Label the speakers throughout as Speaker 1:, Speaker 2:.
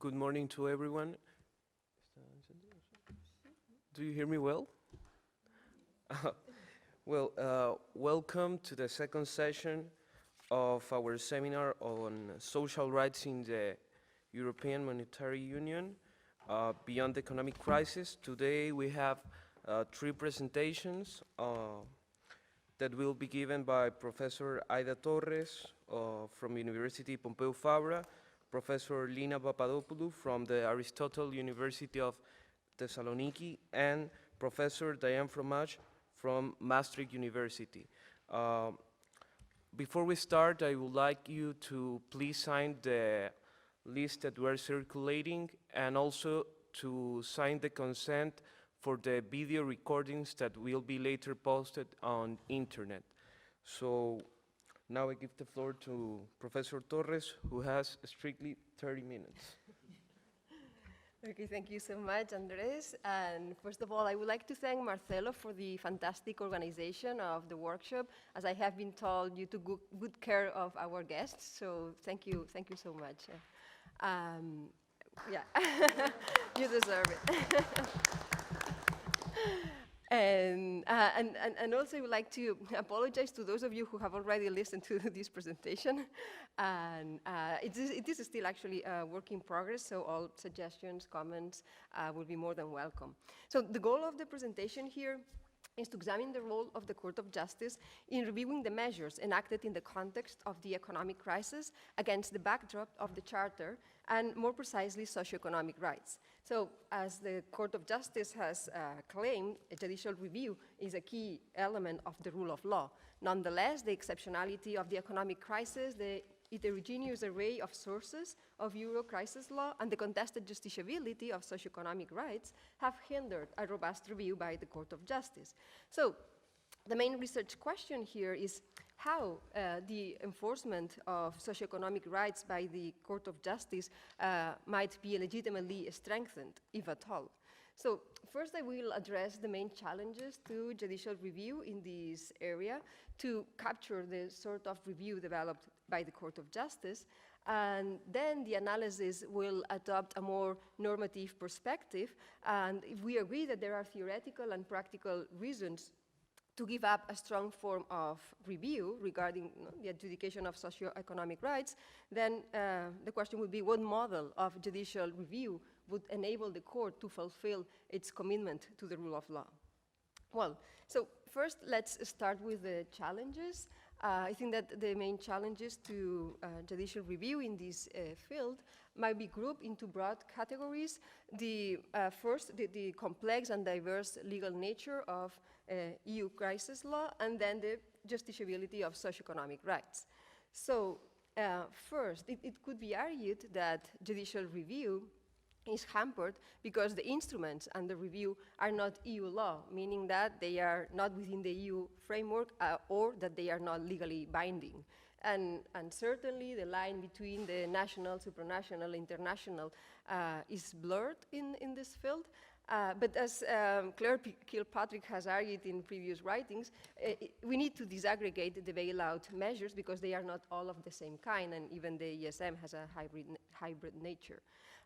Speaker 1: Good morning to everyone. Do you hear me well? Welcome to the second session of our seminar on social rights in the European Monetary Union beyond the economic crisis. Today we have three presentations that will be given by Professor Aida Torres from University Pompeu Fabra, Professor Lina Papadopoulou from the Aristotle University of Thessaloniki, and Professor Diane Fromage from Maastricht University. Before we start, I would like you to please sign the list that we're circulating and also to sign the consent for the video recordings that will be later posted on internet. So now I give the floor to Professor Torres, who has strictly 30 minutes.
Speaker 2: Okay, thank you so much, Andrés. And first of all, I would like to thank Marcelo for the fantastic organization of the workshop. As I have been told, you took good care of our guests, so thank you so much. Yeah, you deserve it. And also I would like to apologize to those of you who have already listened to this presentation. And it is still actually a work in progress, so all suggestions, comments will be more than welcome. So the goal of the presentation here is to examine the role of the Court of Justice in reviewing the measures enacted in the context of the economic crisis against the backdrop of the Charter, and more precisely, socioeconomic rights. So, as the Court of Justice has claimed, a judicial review is a key element of the rule of law. Nonetheless, the exceptionality of the economic crisis, the heterogeneous array of sources of Euro crisis law, and the contested justiciability of socioeconomic rights have hindered a robust review by the Court of Justice. So, the main research question here is how the enforcement of socioeconomic rights by the Court of Justice might be legitimately strengthened, if at all. So first I will address the main challenges to judicial review in this area to capture the sort of review developed by the Court of Justice, and then the analysis will adopt a more normative perspective, and if we agree that there are theoretical and practical reasons to give up a strong form of review regarding the adjudication of socioeconomic rights, then the question would be what model of judicial review would enable the court to fulfill its commitment to the rule of law. Well, so first let's start with the challenges. I think that the main challenges to judicial review in this field might be grouped into broad categories. First, the complex and diverse legal nature of EU crisis law, and then the justiciability of socioeconomic rights. So first, it could be argued that judicial review is hampered because the instruments under review are not EU law, meaning that they are not within the EU framework or that they are not legally binding. And certainly the line between the national, supranational, international is blurred in this field. But as Claire Kilpatrick has argued in previous writings, we need to disaggregate the bailout measures because they are not all of the same kind, and even the ESM has a hybrid nature.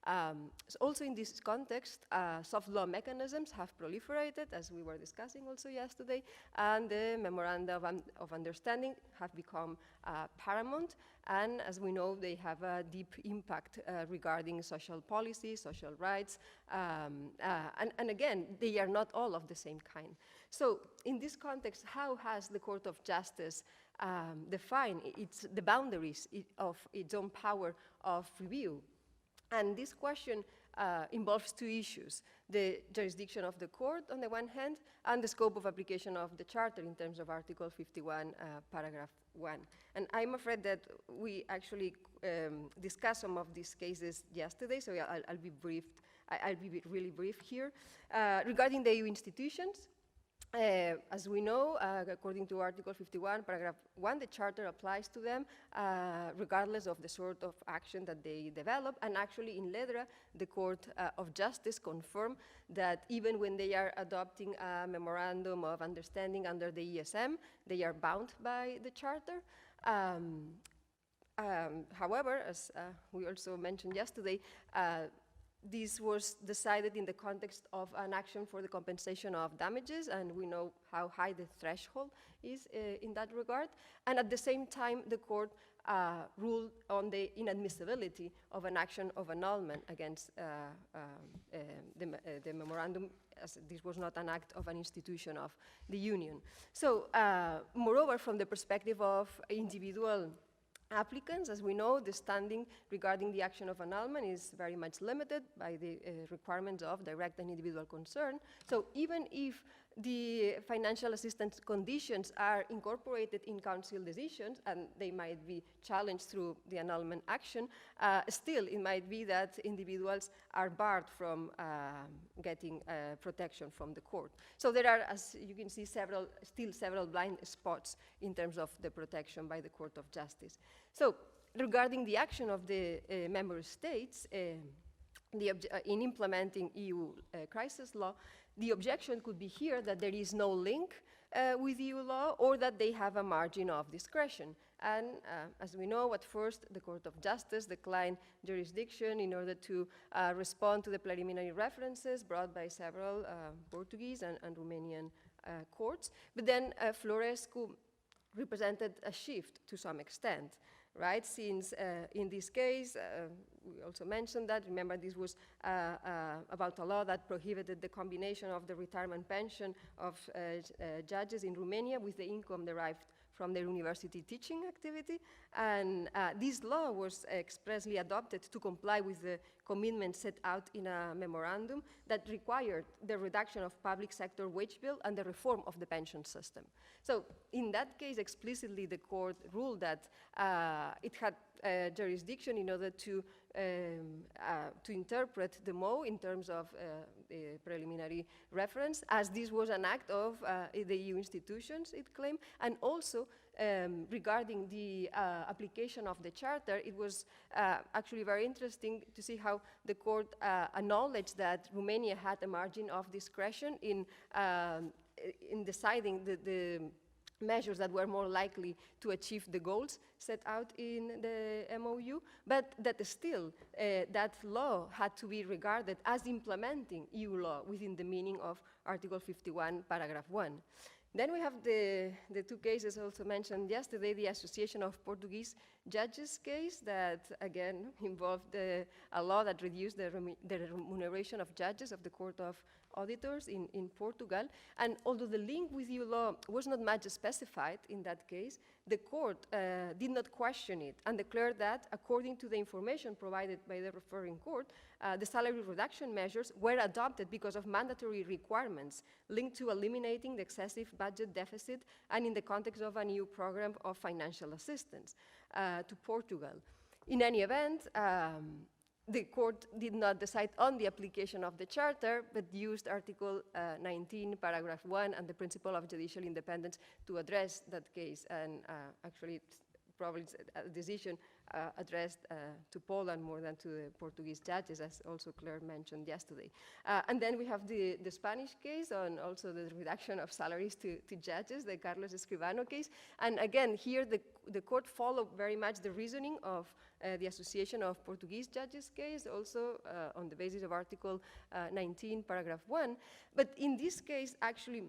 Speaker 2: So also in this context, soft law mechanisms have proliferated, as we were discussing also yesterday, and the memoranda of understanding have become paramount, and as we know, they have a deep impact regarding social policy, social rights, and again, they are not all of the same kind. So in this context, how has the Court of Justice defined the boundaries of its own power of review? And this question involves two issues: the jurisdiction of the court on the one hand, and the scope of application of the Charter in terms of Article 51, paragraph 1. And I'm afraid that we actually discussed some of these cases yesterday, so I'll be brief. I'll be really brief here. Regarding the EU institutions, as we know, according to Article 51, paragraph 1, the Charter applies to them regardless of the sort of action that they develop. And actually, in Ledra, the Court of Justice confirmed that even when they are adopting a memorandum of understanding under the ESM, they are bound by the Charter. However, as we also mentioned yesterday, this was decided in the context of an action for the compensation of damages, and we know how high the threshold is in that regard. And at the same time, the court ruled on the inadmissibility of an action of annulment against the memorandum, as this was not an act of an institution of the Union. So, moreover, from the perspective of individual applicants, as we know, the standing regarding the action of annulment is very much limited by the requirements of direct and individual concern. So even if the financial assistance conditions are incorporated in council decisions, and they might be challenged through the annulment action, still it might be that individuals are barred from getting protection from the court. So there are, as you can see, still several blind spots in terms of the protection by the Court of Justice. So regarding the action of the member states in implementing EU crisis law, the objection could be here that there is no link with EU law, or that they have a margin of discretion. And as we know, at first, the Court of Justice declined jurisdiction in order to respond to the preliminary references brought by several Portuguese and Romanian courts. But then Florescu represented a shift to some extent, right? Since in this case, we also mentioned that, remember, this was about a law that prohibited the combination of the retirement pension of judges in Romania with the income derived from their university teaching activity. And this law was expressly adopted to comply with the commitment set out in a memorandum that required the reduction of public sector wage bill and the reform of the pension system. So in that case, explicitly, the court ruled that it had jurisdiction in order to interpret the MO in terms of the preliminary reference, as this was an act of the EU institutions, it claimed, and also regarding the application of the charter, it was actually very interesting to see how the court acknowledged that Romania had a margin of discretion in deciding the measures that were more likely to achieve the goals set out in the MOU, but that still that law had to be regarded as implementing EU law within the meaning of Article 51, paragraph 1. Then we have the two cases also mentioned yesterday, the Association of Portuguese Judges case that, again, involved a law that reduced the remuneration of judges of the Court of Auditors in Portugal. And although the link with EU law was not much specified in that case, the court did not question it and declared that, according to the information provided by the referring court, the salary reduction measures were adopted because of mandatory requirements linked to eliminating the excessive budget deficit and in the context of a new program of financial assistance to Portugal. In any event, the court did not decide on the application of the charter, but used Article 19, paragraph 1, and the principle of judicial independence to address that case. And actually, it's probably a decision addressed to Poland more than to the Portuguese judges, as also Claire mentioned yesterday. And then we have the Spanish case on also the reduction of salaries to judges, the Carlos Escribano case. And again, here the court followed very much the reasoning of the Association of Portuguese Judges case, also on the basis of Article 19, paragraph 1. But in this case, actually,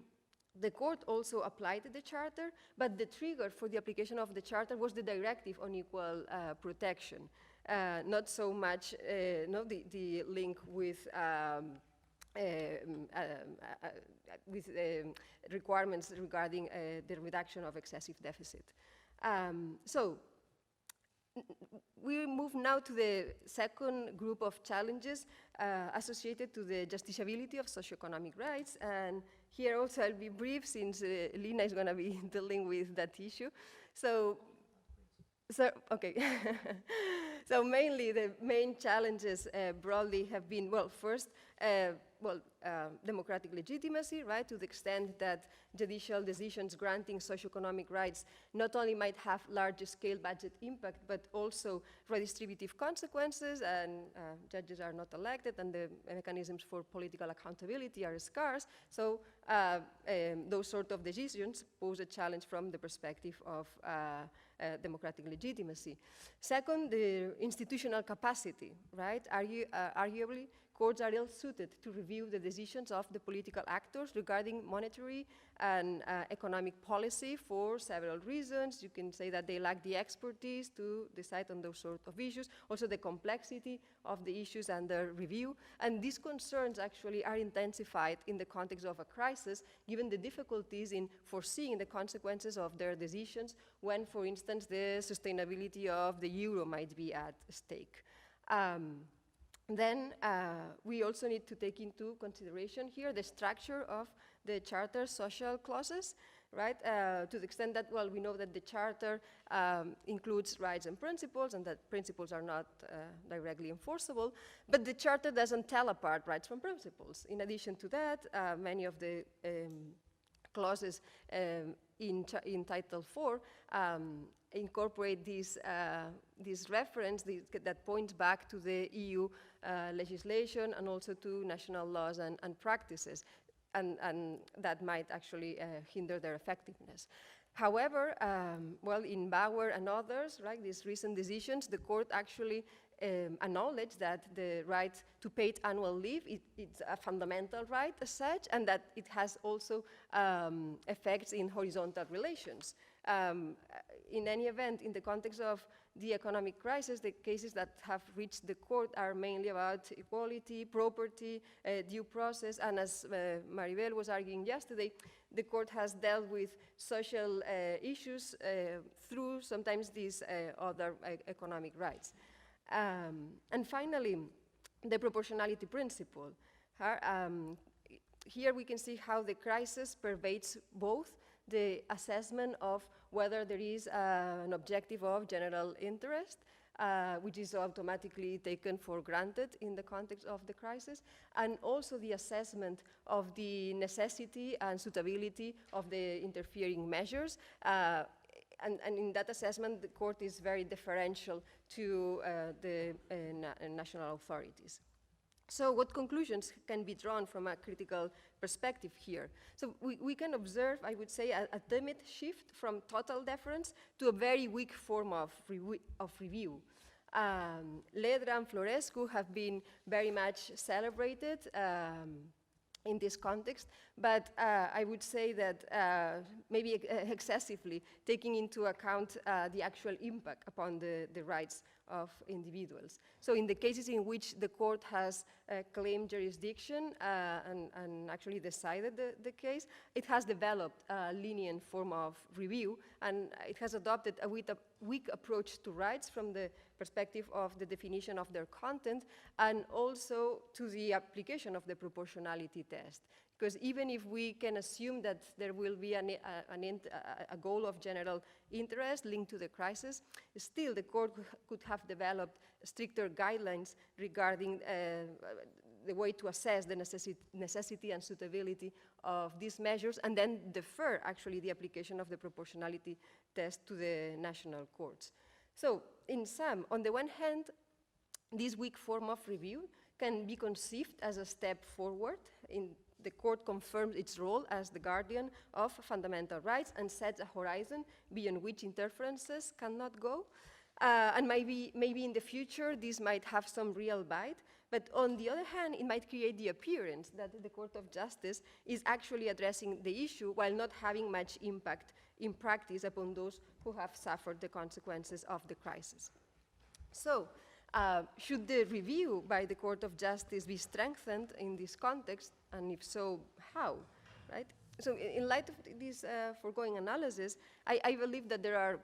Speaker 2: the court also applied the charter, but the trigger for the application of the charter was the directive on equal protection, not so much the link with requirements regarding the reduction of excessive deficit. So we move now to the second group of challenges associated to the justiciability of socioeconomic rights. And here also I'll be brief, since Lina is going to be dealing with that issue. So okay. So mainly the main challenges broadly have been, well, first, Democratic legitimacy, right, to the extent that judicial decisions granting socioeconomic rights not only might have large-scale budget impact, but also redistributive consequences, and judges are not elected, and the mechanisms for political accountability are scarce. So those sort of decisions pose a challenge from the perspective of democratic legitimacy. Second, the institutional capacity, right? Arguably, courts are ill-suited to review the decisions of the political actors regarding monetary and economic policy for several reasons. You can say that they lack the expertise to decide on those sort of issues, also the complexity of the issues under review. And these concerns actually are intensified in the context of a crisis, given the difficulties in foreseeing the consequences of their decisions when, for instance, the sustainability of the euro might be at stake. Then we also need to take into consideration here the structure of the Charter's social clauses, right? To the extent that, well, we know that the Charter includes rights and that principles are not directly enforceable, but the Charter doesn't tell apart rights from principles. In addition to that, many of the clauses in Title IV incorporate this reference that points back to the EU legislation and also to national laws and practices, and that might actually hinder their effectiveness. However, well, in Bauer and others, right, these recent decisions, the court actually acknowledged that the right to paid annual leave, it's a fundamental right as such, and that it has also effects in horizontal relations. In any event, in the context of the economic crisis, the cases that have reached the court are mainly about equality, property, due process, and as Maribel was arguing yesterday, the court has dealt with social issues through sometimes these other economic rights. And finally, the proportionality principle. Here we can see how the crisis pervades both the assessment of whether there is an objective of general interest, which is automatically taken for granted in the context of the crisis, and also the assessment of the necessity and suitability of the interfering measures. And in that assessment, the court is very deferential to the national authorities. So what conclusions can be drawn from a critical perspective here? So we can observe, I would say, a timid shift from total deference to a very weak form of review. Ledra and Florescu have been very much celebrated in this context, but I would say that maybe excessively, taking into account the actual impact upon the rights of individuals. So in the cases in which the court has claimed jurisdiction and actually decided the case, it has developed a lenient form of review, and it has adopted a weak approach to rights from the perspective of the definition of their content, and also to the application of the proportionality test. Because even if we can assume that there will be a goal of general interest linked to the crisis, still the court could have developed stricter guidelines regarding the way to assess the necessity and suitability of these measures, and then defer actually the application of the proportionality test to the national courts. So in sum, on the one hand, this weak form of review can be conceived as a step forward. The court confirms its role as the guardian of fundamental rights and sets a horizon beyond which interferences cannot go. And maybe in the future, this might have some real bite. But on the other hand, it might create the appearance that the Court of Justice is actually addressing the issue while not having much impact in practice upon those who have suffered the consequences of the crisis. So, should the review by the Court of Justice be strengthened in this context, and if so, how, right? So in light of this foregoing analysis, I believe that there are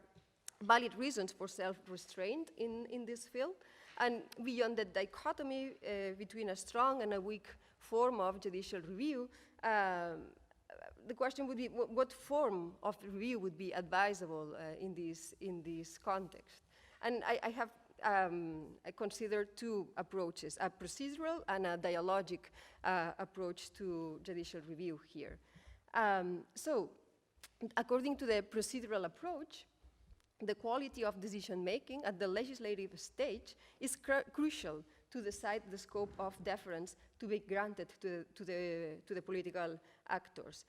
Speaker 2: valid reasons for self-restraint in this field, and beyond the dichotomy between a strong and a weak form of judicial review, the question would be what form of review would be advisable in this context. And I have consider two approaches, a procedural and a dialogic approach to judicial review here. So, according to the procedural approach, the quality of decision-making at the legislative stage is crucial to decide the scope of deference to be granted to the political actors.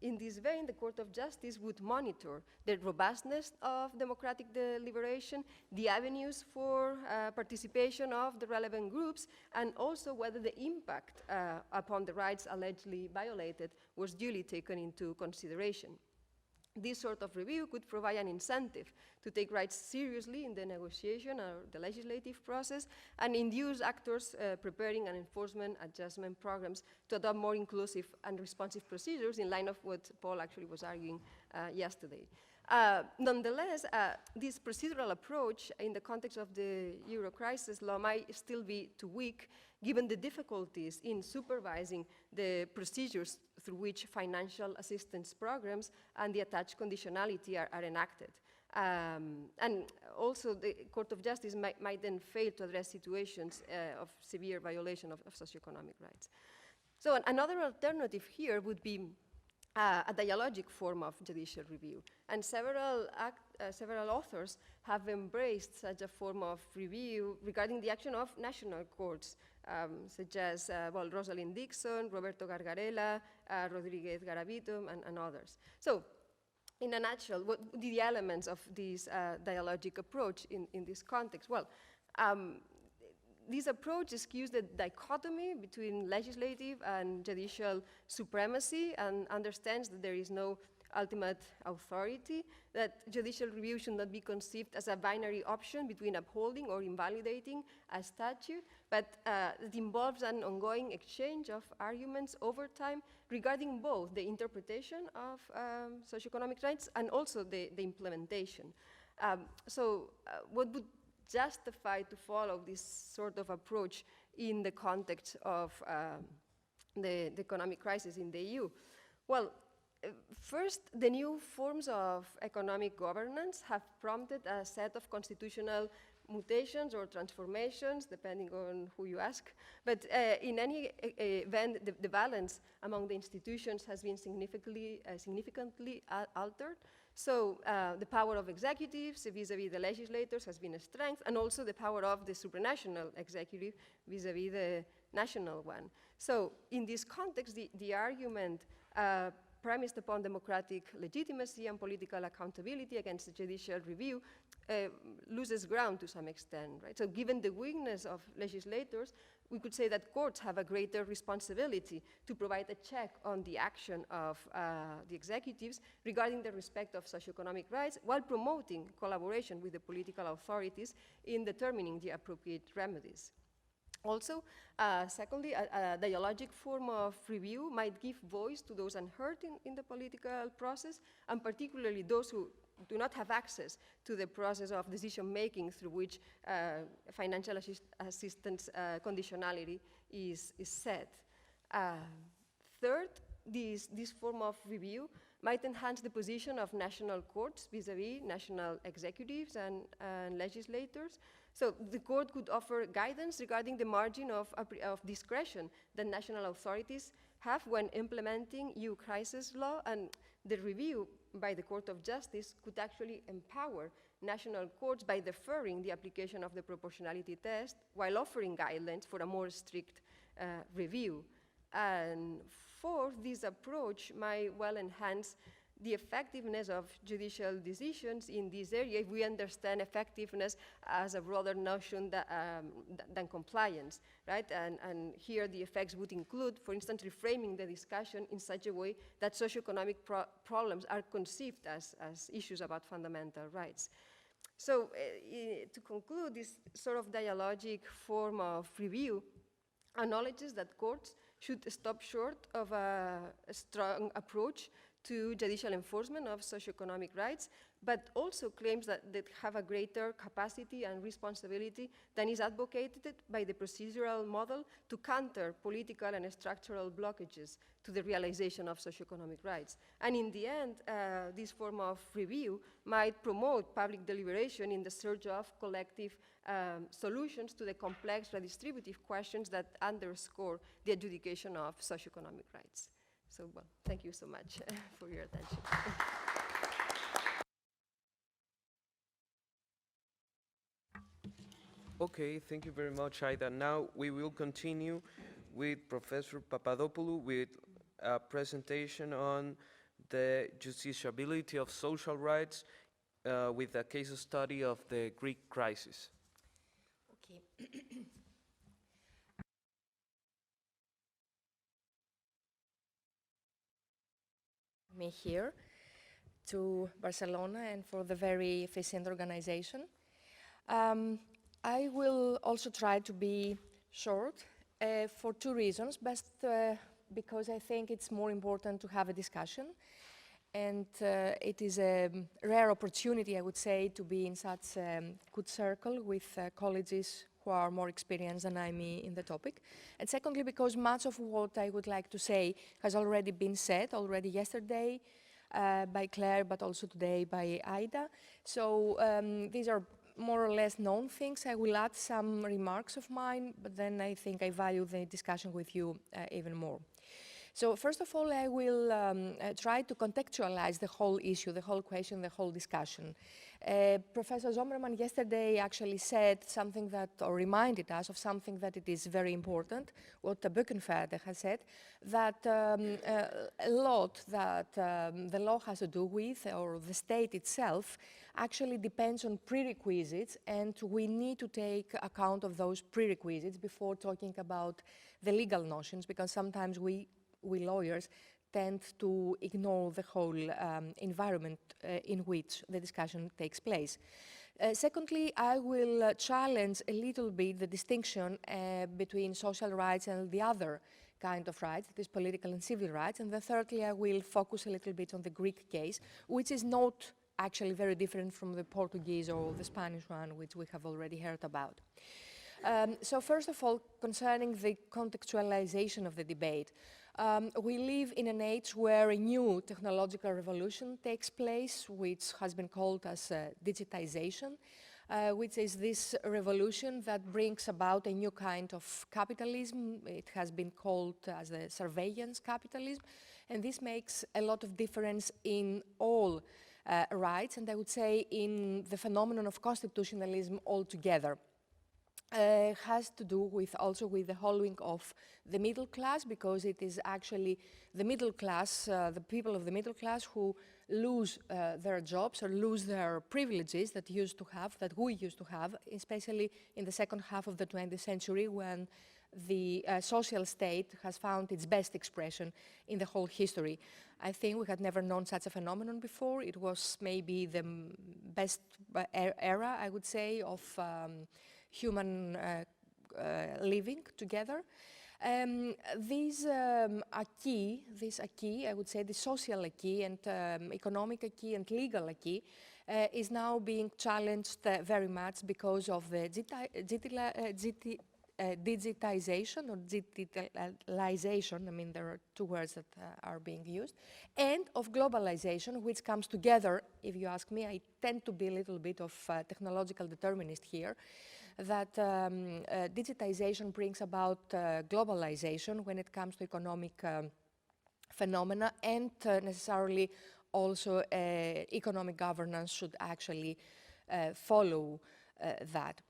Speaker 2: In this vein, the Court of Justice would monitor the robustness of democratic deliberation, the avenues for participation of the relevant groups, and also whether the impact upon the rights allegedly violated was duly taken into consideration. This sort of review could provide an incentive to take rights seriously in the negotiation or the legislative process and induce actors preparing and enforcement adjustment programs to adopt more inclusive and responsive procedures in line of what Paul actually was arguing yesterday. Nonetheless, this procedural approach in the context of the Euro crisis law might still be too weak given the difficulties in supervising the procedures through which financial assistance programs and the attached conditionality are enacted. And also the Court of Justice might then fail to address situations of severe violation of socioeconomic rights. So another alternative here would be a dialogic form of judicial review. And several authors have embraced such a form of review regarding the action of national courts, such as Rosalind Dixon, Roberto Gargarella, Rodriguez Garavito, and others. So, in a nutshell, what are the elements of this dialogic approach in this context? Well, this approach eschews the dichotomy between legislative and judicial supremacy and understands that there is no ultimate authority, that judicial review should not be conceived as a binary option between upholding or invalidating a statute, but it involves an ongoing exchange of arguments over time regarding both the interpretation of socioeconomic rights and also the implementation. What would justify to follow this sort of approach in the context of the economic crisis in the EU? Well, first, the new forms of economic governance have prompted a set of constitutional mutations or transformations, depending on who you ask. But in any event, the balance among the institutions has been significantly altered. So the power of executives vis-a-vis the legislators has been a strength, and also the power of the supranational executive vis-a-vis the national one. So in this context, the argument premised upon democratic legitimacy and political accountability against the judicial review loses ground to some extent, right? So given the weakness of legislators, we could say that courts have a greater responsibility to provide a check on the action of the executives regarding the respect of socioeconomic rights while promoting collaboration with the political authorities in determining the appropriate remedies. Also, secondly, a dialogic form of review might give voice to those unheard in the political process, and particularly those who do not have access to the process of decision-making through which financial assistance conditionality is set. Third, this form of review might enhance the position of national courts vis-a-vis national executives and legislators. So the court could offer guidance regarding the margin of discretion that national authorities have when implementing EU crisis law, and the review by the Court of Justice could actually empower national courts by deferring the application of the proportionality test while offering guidelines for a more strict review. And fourth, this approach might well enhance the effectiveness of judicial decisions in this area if we understand effectiveness as a broader notion than compliance, right? And here the effects would include, for instance, reframing the discussion in such a way that socioeconomic problems are conceived as issues about fundamental rights. So to conclude, this sort of dialogic form of review acknowledges that courts should stop short of a strong approach to judicial enforcement of socioeconomic rights, but also claims that have a greater capacity and responsibility than is advocated by the procedural model to counter political and structural blockages to the realization of socioeconomic rights. And in the end, this form of review might promote public deliberation in the search of collective solutions to the complex redistributive questions that underscore the adjudication of socioeconomic rights. So, well, thank you so much for your attention.
Speaker 1: Okay, thank you very much, Aida. Now we will continue with Professor Papadopoulou with a presentation on the justiciability of social rights with a case study of the Greek crisis.
Speaker 3: Okay. Me here to Barcelona and for the very efficient organization. I will also try to be short for two reasons. Best because I think it's more important to have a discussion, and it is a rare opportunity, I would say, to be in such a good circle with colleagues who are more experienced than I me in the topic. And secondly, because much of what I would like to say has already been said already yesterday by Claire, but also today by Aida. So these are more or less known things. I will add some remarks of mine, but then I think I value the discussion with you even more. So first of all, I will try to contextualize the whole issue, the whole question, the whole discussion. Professor Zommermann yesterday actually said something that, or reminded us of something that it is very important, what Böckenförde has said, that a lot that the law has to do with, or the state itself, actually depends on prerequisites, and we need to take account of those prerequisites before talking about the legal notions, because sometimes we lawyers tend to ignore the whole environment in which the discussion takes place. Secondly, I will challenge a little bit the distinction between social rights and the other kind of rights, that is political and civil rights. And then thirdly, I will focus a little bit on the Greek case, which is not actually very different from the Portuguese or the Spanish one, which we have already heard about. So first of all, concerning the contextualization of the debate, we live in an age where a new technological revolution takes place, which has been called as digitization, which is this revolution that brings about a new kind of capitalism. It has been called as the surveillance capitalism, and this makes a lot of difference in all rights, and I would say in the phenomenon of constitutionalism altogether. Has to do with also with the hollowing of the middle class, because it is actually the middle class, the people of the middle class who lose their jobs or lose their privileges that we used to have, especially in the second half of the 20th century, when the social state has found its best expression in the whole history. I think we had never known such a phenomenon before. It was maybe the best era, I would say, of human living together. This acquis, I would say, the social acquis and economic acquis and legal acquis is now being challenged very much because of the digitization or digitalization, I mean, there are two words that are being used, and of globalization, which comes together. If you ask me, I tend to be a little bit of a technological determinist here, that digitization brings about globalization when it comes to economic phenomena, and necessarily also economic governance should actually follow that.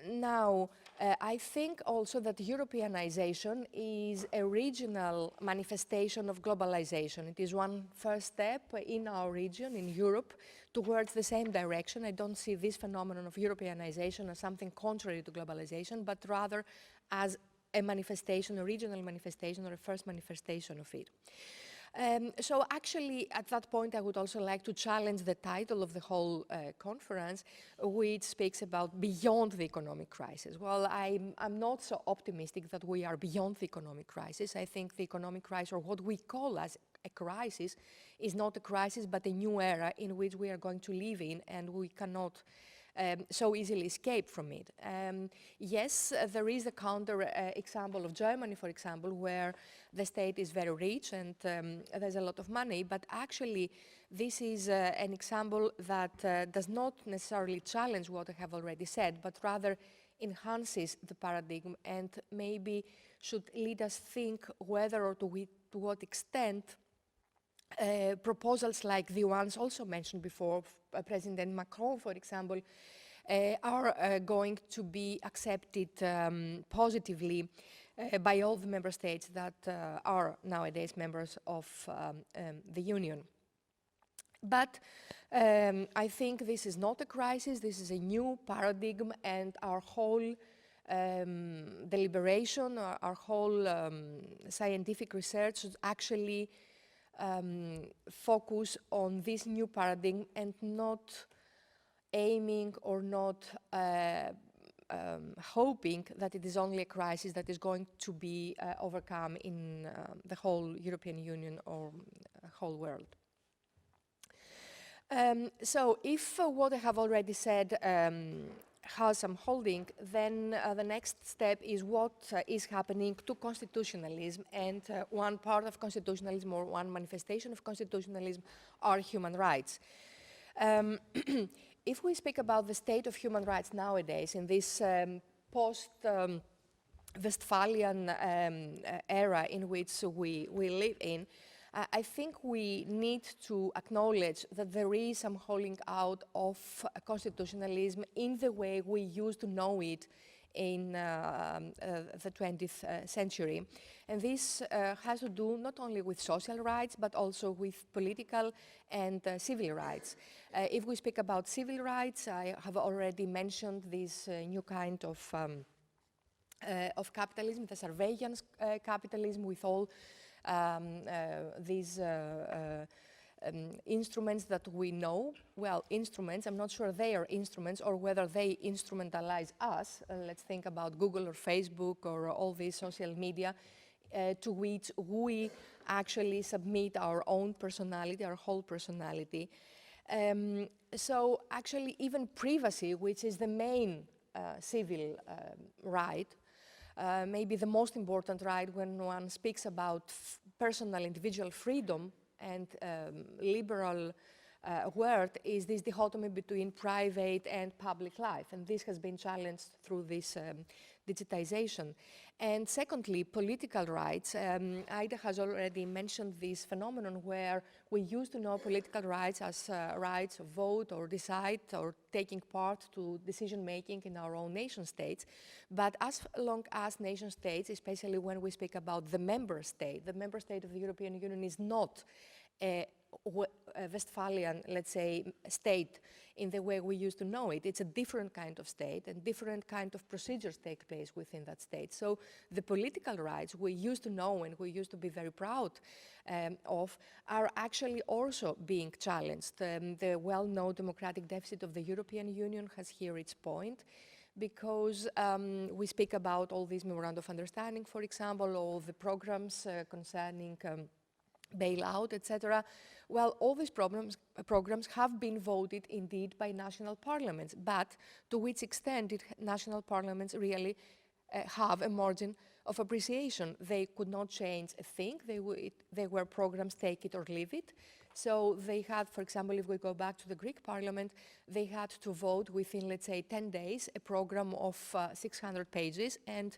Speaker 3: Now, I think also that Europeanization is a regional manifestation of globalization. It is one first step in our region, in Europe, towards the same direction. I don't see this phenomenon of Europeanization as something contrary to globalization, but rather as a manifestation, a regional manifestation, or a first manifestation of it. So actually, at that point, I would also like to challenge the title of the whole conference, which speaks about beyond the economic crisis. Well, I'm not so optimistic that we are beyond the economic crisis. I think the economic crisis, or what we call as a crisis, is not a crisis but a new era in which we are going to live in, and we cannot so easily escape from it. Yes, there is a counter example of Germany, for example, where the state is very rich and there's a lot of money, but actually this is an example that does not necessarily challenge what I have already said, but rather enhances the paradigm and maybe should lead us think whether or to what extent proposals like the ones also mentioned before, President Macron, for example, are going to be accepted positively by all the member states that are nowadays members of the Union. But I think this is not a crisis, this is a new paradigm, and our whole deliberation, our whole scientific research should actually focus on this new paradigm and not aiming or not hoping that it is only a crisis that is going to be overcome in the whole European Union or whole world. So if what I have already said has some holding, then the next step is what is happening to constitutionalism, and one part of constitutionalism or one manifestation of constitutionalism are human rights. If we speak about the state of human rights nowadays in this post-Westphalian era in which we live in, I think we need to acknowledge that there is some hollowing out of constitutionalism in the way we used to know it in the 20th century. And this has to do not only with social rights, but also with political and civil rights. If we speak about civil rights, I have already mentioned this new kind of capitalism, the surveillance capitalism, with all these instruments that we know. Well, instruments, I'm not sure they are instruments or whether they instrumentalize us. Let's think about Google or Facebook or all these social media to which we actually submit our own personality, our whole personality. So actually even privacy, which is the main civil right, maybe the most important right when one speaks about personal individual freedom and liberal word, is this dichotomy between private and public life, and this has been challenged through this digitization. And secondly, political rights. Aida has already mentioned this phenomenon where we used to know political rights as rights of vote or decide or taking part to decision-making in our own nation states. But as long as nation states, especially when we speak about the member state of the European Union is not a Westphalian, let's say, state in the way we used to know it. It's a different kind of state, and different kind of procedures take place within that state. So the political rights we used to know and we used to be very proud of are actually also being challenged. The well-known democratic deficit of the European Union has here its point, because we speak about all these memoranda of understanding, for example, all the programs concerning bailout, etc. Well, all these programs have been voted indeed by national parliaments, but to which extent did national parliaments really have a margin of appreciation? They could not change a thing. They were programs, take it or leave it. So they had, for example, if we go back to the Greek parliament, they had to vote within, let's say, 10 days, a program of 600 pages, and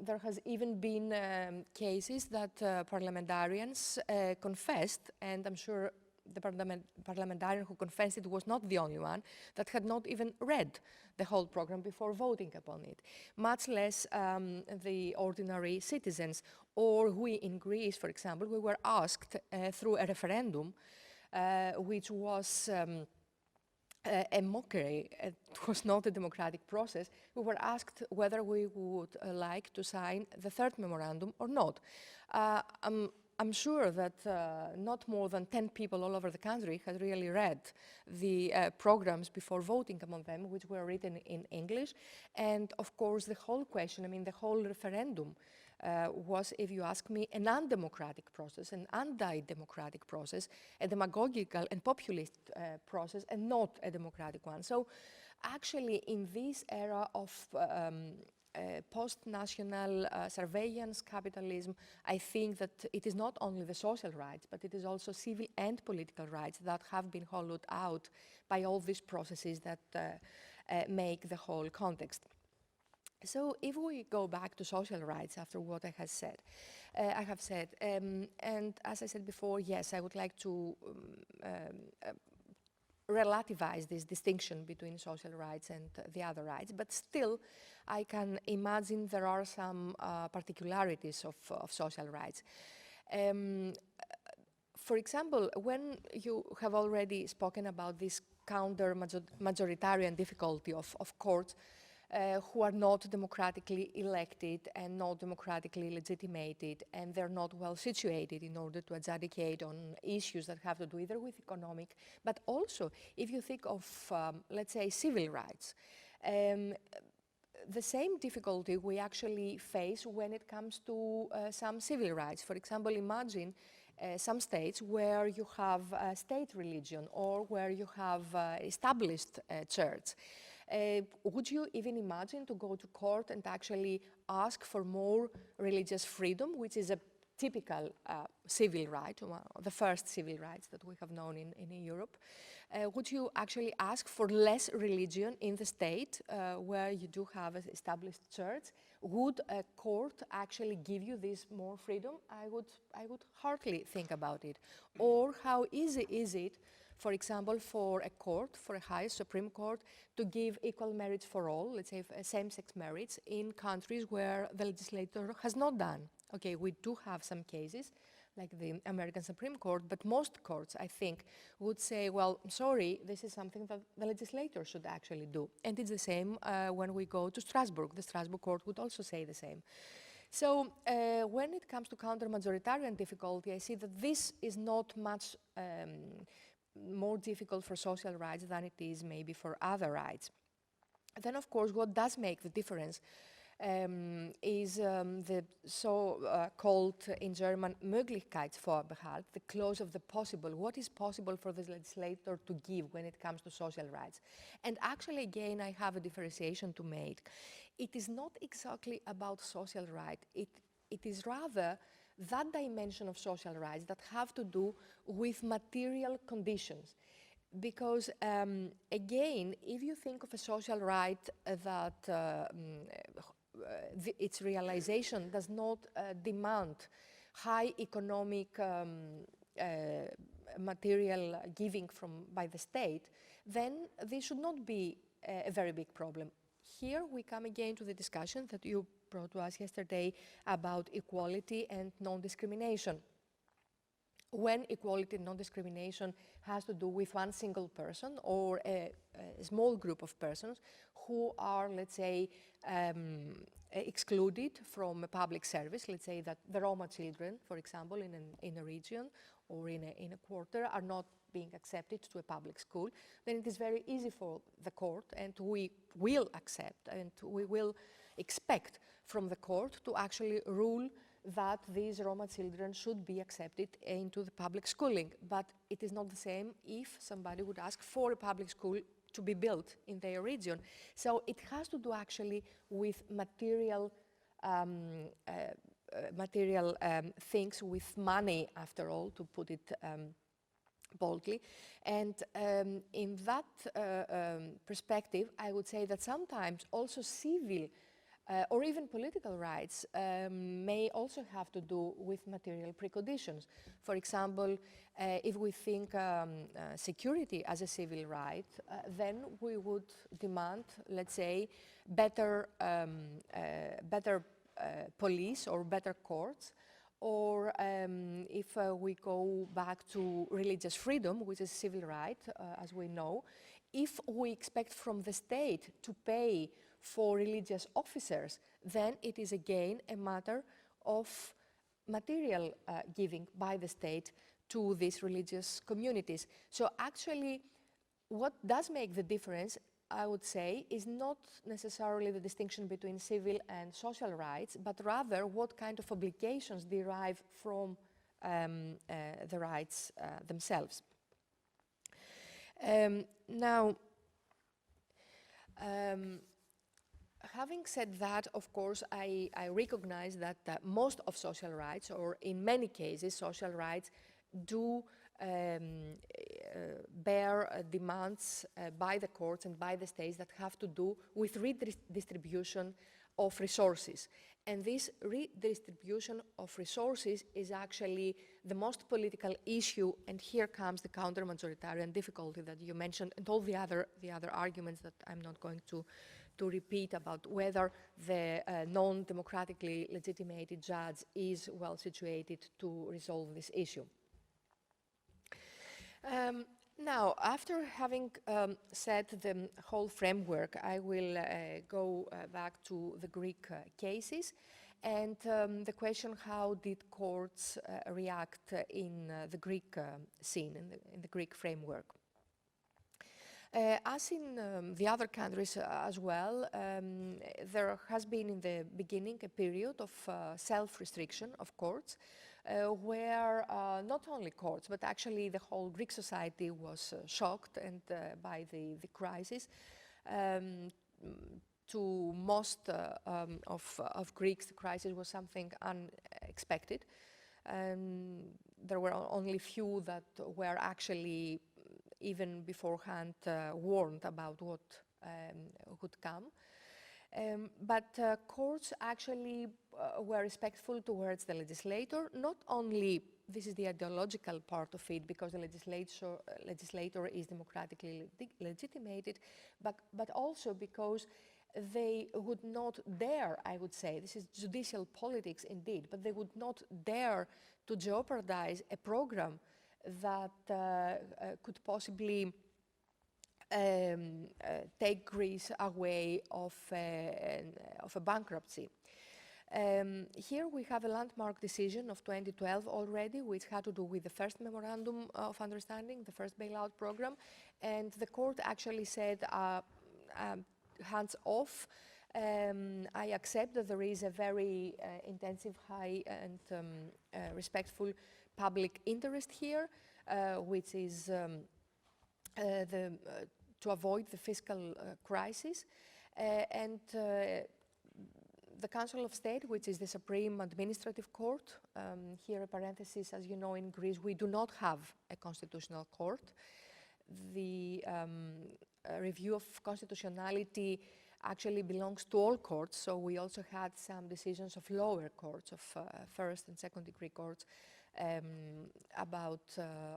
Speaker 3: there has even been cases that parliamentarians confessed, and I'm sure the parliamentarian who confessed it was not the only one, that had not even read the whole program before voting upon it, much less the ordinary citizens. Or we in Greece, for example, we were asked through a referendum, which was a mockery. It was not a democratic process. We were asked whether we would like to sign the third memorandum or not. I'm sure that not more than 10 people all over the country had really read the programs before voting among them, which were written in English. And of course, the whole question, I mean, the whole referendum was, if you ask me, an undemocratic process, an anti-democratic process, a demagogical and populist process, and not a democratic one. So actually, in this era of post-national surveillance capitalism, I think that it is not only the social rights, but it is also civil and political rights that have been hollowed out by all these processes that make the whole context. So if we go back to social rights after what I have said, and as I said before, yes, I would like to relativize this distinction between social rights and the other rights, but still I can imagine there are some particularities of social rights. For example, when you have already spoken about this counter-majoritarian difficulty of courts who are not democratically elected and not democratically legitimated, and they're not well situated in order to adjudicate on issues that have to do either with economic, but also if you think of, let's say, civil rights. The same difficulty we actually face when it comes to some civil rights. For example, imagine some states where you have state religion or where you have established church. Would you even imagine to go to court and actually ask for more religious freedom, which is a typical civil right, the first civil rights that we have known in Europe? Would you actually ask for less religion in the state where you do have an established church? Would a court actually give you this more freedom? I would hardly think about it. Or how easy is it, for example, for a court, for a high Supreme Court, to give equal marriage for all, let's say same-sex marriage, in countries where the legislator has not done? Okay, we do have some cases, like the American Supreme Court, but most courts, I think, would say, well, sorry, this is something that the legislator should actually do. And it's the same when we go to Strasbourg. The Strasbourg court would also say the same. So when it comes to counter-majoritarian difficulty, I see that this is not much more difficult for social rights than it is maybe for other rights. Then, of course, what does make the difference is the so-called in German Möglichkeitsvorbehalt, the clause of the possible. What is possible for the legislator to give when it comes to social rights? And actually, again, I have a differentiation to make. It is not exactly about social rights. It is rather that dimension of social rights that have to do with material conditions. Because, again, if you think of a social right that its realization does not demand high economic material giving by the state, then this should not be a very big problem. Here we come again to the discussion that you brought to us yesterday about equality and non-discrimination. When equality and non-discrimination has to do with one single person or a small group of persons who are, let's say, excluded from a public service, let's say that the Roma children, for example, in a region or in a quarter are not being accepted to a public school, then it is very easy for the court, and we will accept and we will expect from the court to actually rule that these Roma children should be accepted into the public schooling. But it is not the same if somebody would ask for a public school to be built in their region. So it has to do actually with material things, with money, after all, to put it boldly. And in that perspective, I would say that sometimes also civil or even political rights may also have to do with material preconditions. For example, if we think security as a civil right, then we would demand, let's say, better police or better courts. Or if we go back to religious freedom, which is a civil right, as we know, if we expect from the state to pay for religious officers, then it is again a matter of material giving by the state to these religious communities. So actually, what does make the difference I would say, is not necessarily the distinction between civil and social rights, but rather what kind of obligations derive from the rights themselves. Now, having said that, of course, I recognize that most of social rights, or in many cases, social rights do bear demands by the courts and by the states that have to do with redistribution of resources. And this redistribution of resources is actually the most political issue, and here comes the counter-majoritarian difficulty that you mentioned, and all the other arguments that I'm not going to repeat about whether the non-democratically legitimated judge is well situated to resolve this issue. Now, after having set the whole framework, I will go back to the Greek cases and the question, how did courts react in the Greek scene, in the Greek framework? As in the other countries as well, there has been in the beginning a period of self-restriction of courts, where not only courts, but actually the whole Greek society was shocked and by the crisis. To most of Greeks, the crisis was something unexpected. There were only few that were actually, even beforehand, warned about what would come. But courts actually were respectful towards the legislator, not only, this is the ideological part of it, because the legislator is democratically legitimated, but also because they would not dare, I would say, this is judicial politics indeed, but they would not dare to jeopardize a program that could possibly take Greece away of a bankruptcy. Here we have a landmark decision of 2012 already, which had to do with the first memorandum of understanding, the first bailout program, and the court actually said, hands off. I accept that there is a very intensive, high and respectful public interest here, which is to avoid the fiscal crisis. And the Council of State, which is the Supreme Administrative Court, here a parenthesis, as you know, in Greece we do not have a constitutional court. The review of constitutionality actually belongs to all courts, so we also had some decisions of lower courts, of first and second degree courts, about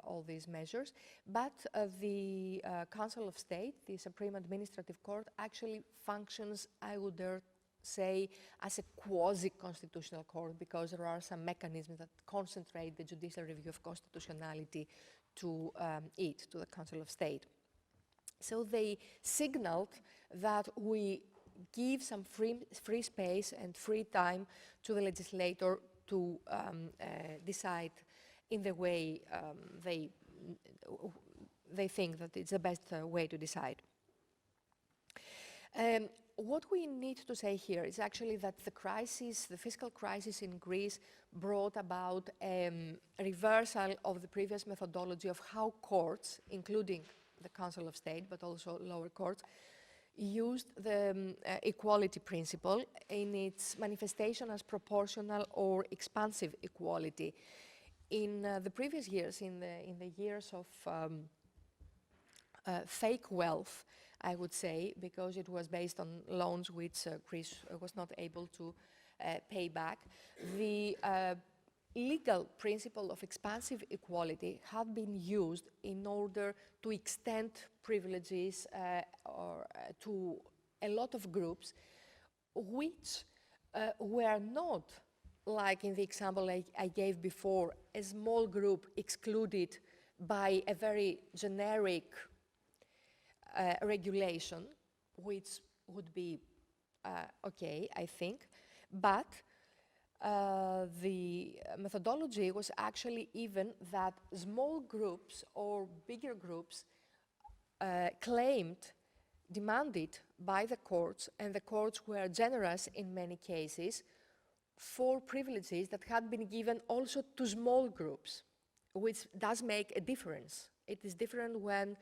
Speaker 3: all these measures. But the Council of State, the Supreme Administrative Court, actually functions, I would dare say, as a quasi-constitutional court, because there are some mechanisms that concentrate the judicial review of constitutionality to it, to the Council of State. So they signaled that we give some free space and free time to the legislator to decide in the way they think that it's the best way to decide. What we need to say here is actually that the crisis, the fiscal crisis in Greece, brought about a reversal of the previous methodology of how courts, including the Council of State, but also lower courts, used the equality principle in its manifestation as proportional or expansive equality. In the previous years, in the years of fake wealth, I would say, because it was based on loans which Greece was not able to pay back, the legal principle of expansive equality had been used in order to extend privileges to a lot of groups which were not, like in the example I gave before, a small group excluded by a very generic regulation, which would be okay, I think, but the methodology was actually even that small groups or bigger groups claimed demanded by the courts, and the courts were generous in many cases, for privileges that had been given also to small groups, which does make a difference. It is different when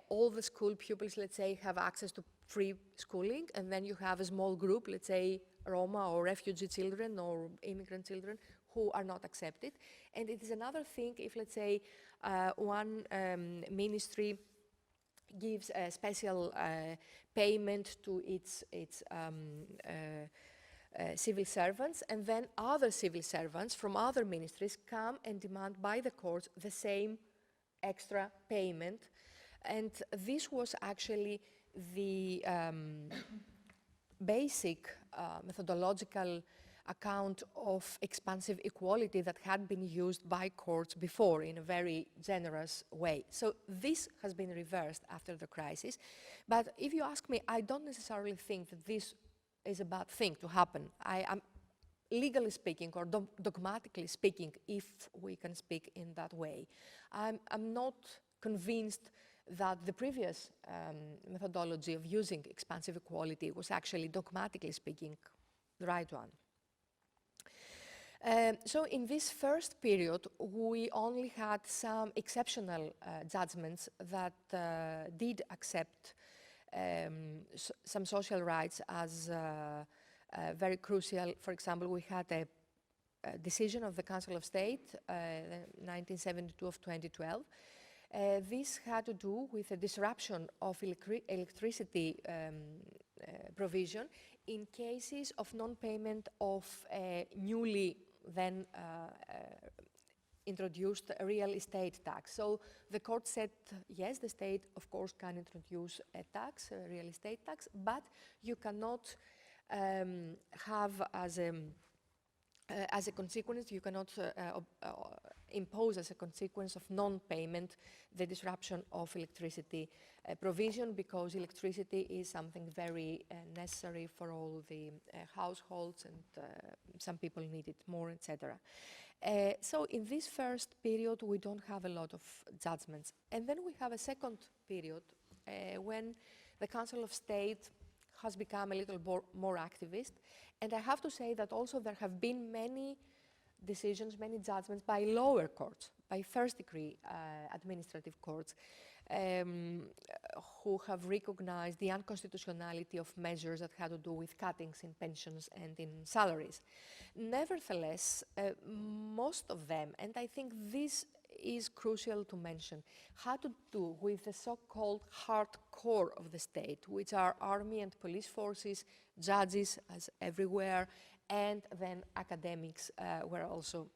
Speaker 3: all the school pupils, let's say, have access to free schooling, and then you have a small group, let's say Roma or refugee children or immigrant children, who are not accepted. And it is another thing if, let's say, one ministry gives a special payment to its civil servants, and then other civil servants from other ministries come and demand by the courts the same extra payment. And this was actually the basic methodological account of expansive equality that had been used by courts before in a very generous way. So this has been reversed after the crisis. But if you ask me, I don't necessarily think that this is a bad thing to happen. I am, legally speaking or dogmatically speaking, if we can speak in that way, I'm not convinced that the previous methodology of using expansive equality was actually, dogmatically speaking, the right one. So in this first period, we only had some exceptional judgments that did accept some social rights as very crucial. For example, we had a decision of the Council of State, 1972 of 2012. This had to do with a disruption of electricity provision in cases of non-payment of newly then introduced a real estate tax. So the court said, yes, the state, of course, can introduce a tax, a real estate tax, but you cannot have as a consequence, you cannot impose as a consequence of non-payment the disruption of electricity provision, because electricity is something very necessary for all the households, and some people need it more, etc. So in this first period, we don't have a lot of judgments. And then we have a second period when the Council of State has become a little more activist. And I have to say that also there have been many decisions, many judgments by lower courts, by first degree administrative courts, who have recognized the unconstitutionality of measures that had to do with cuttings in pensions and in salaries. Nevertheless, most of them, and I think this is crucial to mention, had to do with the so-called hard core of the state, which are army and police forces, judges as everywhere, and then academics were also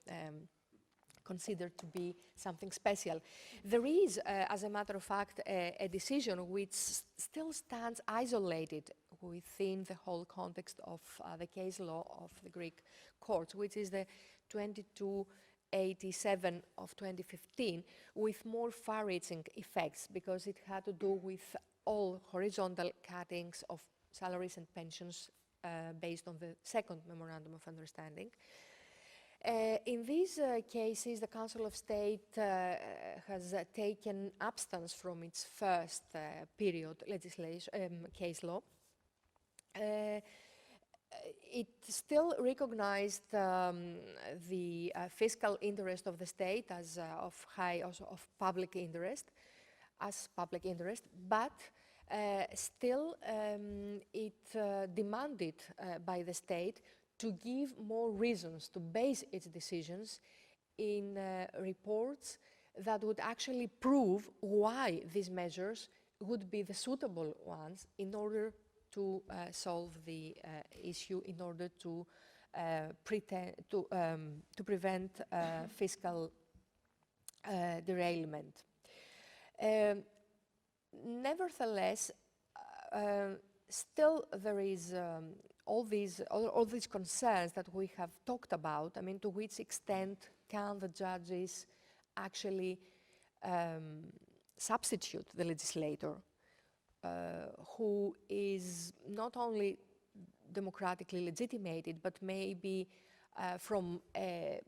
Speaker 3: considered to be something special. There is, as a matter of fact, a decision which still stands isolated within the whole context of the case law of the Greek courts, which is the 2287 of 2015, with more far-reaching effects, because it had to do with all horizontal cuttings of salaries and pensions based on the second Memorandum of Understanding. In these cases, the Council of State has taken abstance from its first period legislation, case law. It still recognized the fiscal interest of the state as of public interest, but still it demanded by the state to give more reasons to base its decisions in reports that would actually prove why these measures would be the suitable ones in order to solve the issue, in order to prevent fiscal derailment. Nevertheless, still there is all these concerns that we have talked about. I mean, to which extent can the judges actually substitute the legislator, who is not only democratically legitimated, but maybe from a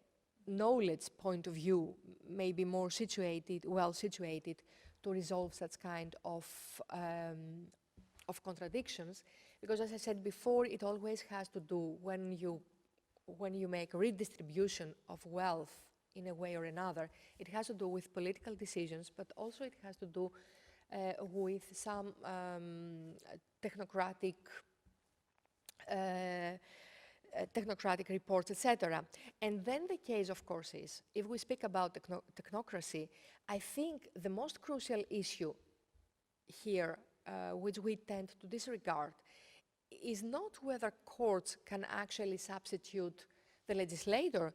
Speaker 3: knowledge point of view, maybe more situated, well situated, to resolve such kind of of contradictions, because as I said before, it always has to do when you make a redistribution of wealth in a way or another, it has to do with political decisions, but also it has to do with some technocratic reports, etc. And then the case, of course, is, if we speak about technocracy, I think the most crucial issue here, which we tend to disregard, is not whether courts can actually substitute the legislator,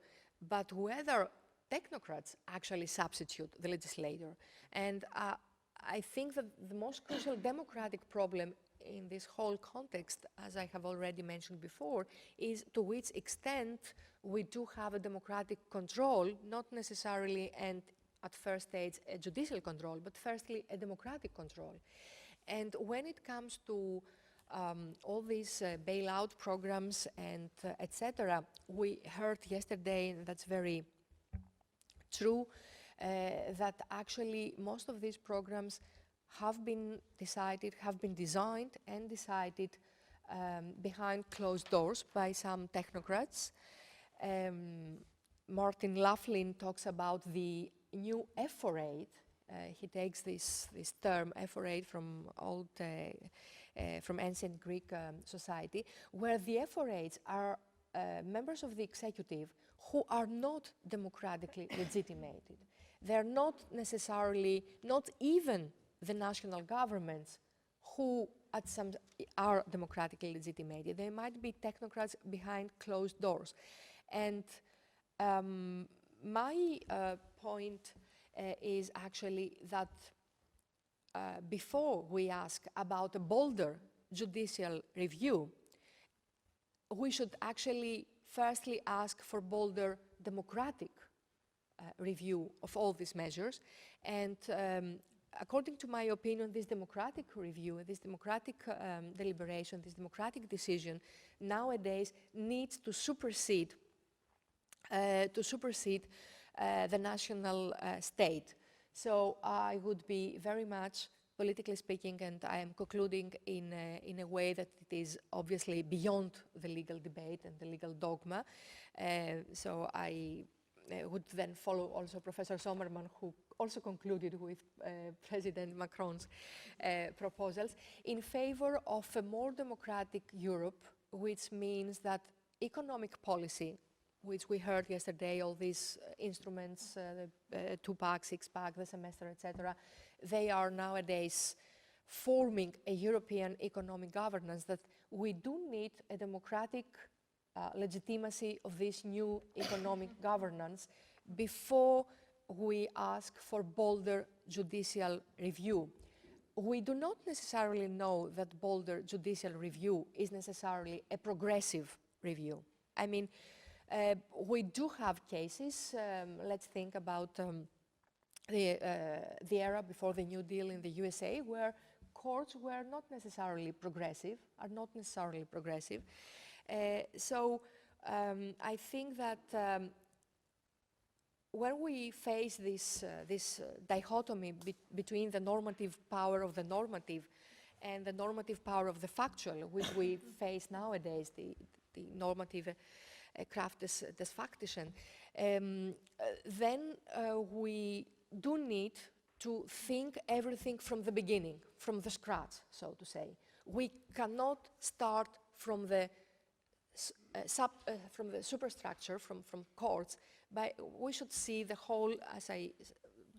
Speaker 3: but whether technocrats actually substitute the legislator. And I think that the most crucial democratic problem in this whole context, as I have already mentioned before, is to which extent we do have a democratic control, not necessarily and at first stage a judicial control, but firstly a democratic control. And when it comes to all these bailout programs and etc., we heard yesterday, and that's very true, that actually most of these programs have been designed and decided behind closed doors by some technocrats. Martin Laughlin talks about the new effort aid. He takes this term effort aid from from ancient Greek society, where the effort aids are members of the executive who are not democratically legitimated. They're not necessarily, not even the national governments who at some are democratically legitimated. They might be technocrats behind closed doors. And my point is actually that before we ask about a bolder judicial review, we should actually firstly ask for bolder democratic review of all these measures. And according to my opinion, this democratic review, this democratic deliberation, this democratic decision nowadays needs to supersede the national state. So I would be very much, politically speaking, and I am concluding in a way that it is obviously beyond the legal debate and the legal dogma. So I would then follow also Professor Sommermann, who also concluded with President Macron's proposals, in favor of a more democratic Europe, which means that economic policy, which we heard yesterday, all these instruments, the two-pack, six-pack, the semester, etc., they are nowadays forming a European economic governance, that we do need a democratic legitimacy of this new economic governance before we ask for bolder judicial review. We do not necessarily know that bolder judicial review is necessarily a progressive review. I mean, we do have cases, let's think about the era before the New Deal in the USA, where courts were not necessarily progressive, are not necessarily progressive. So I think that when we face this dichotomy between the normative power of the normative and the normative power of the factual, which we face nowadays, the normative Kraft des Faktischen, then we do need to think everything from the beginning, from the scratch, so to say. We cannot start from the superstructure, from courts, but we should see the whole, as I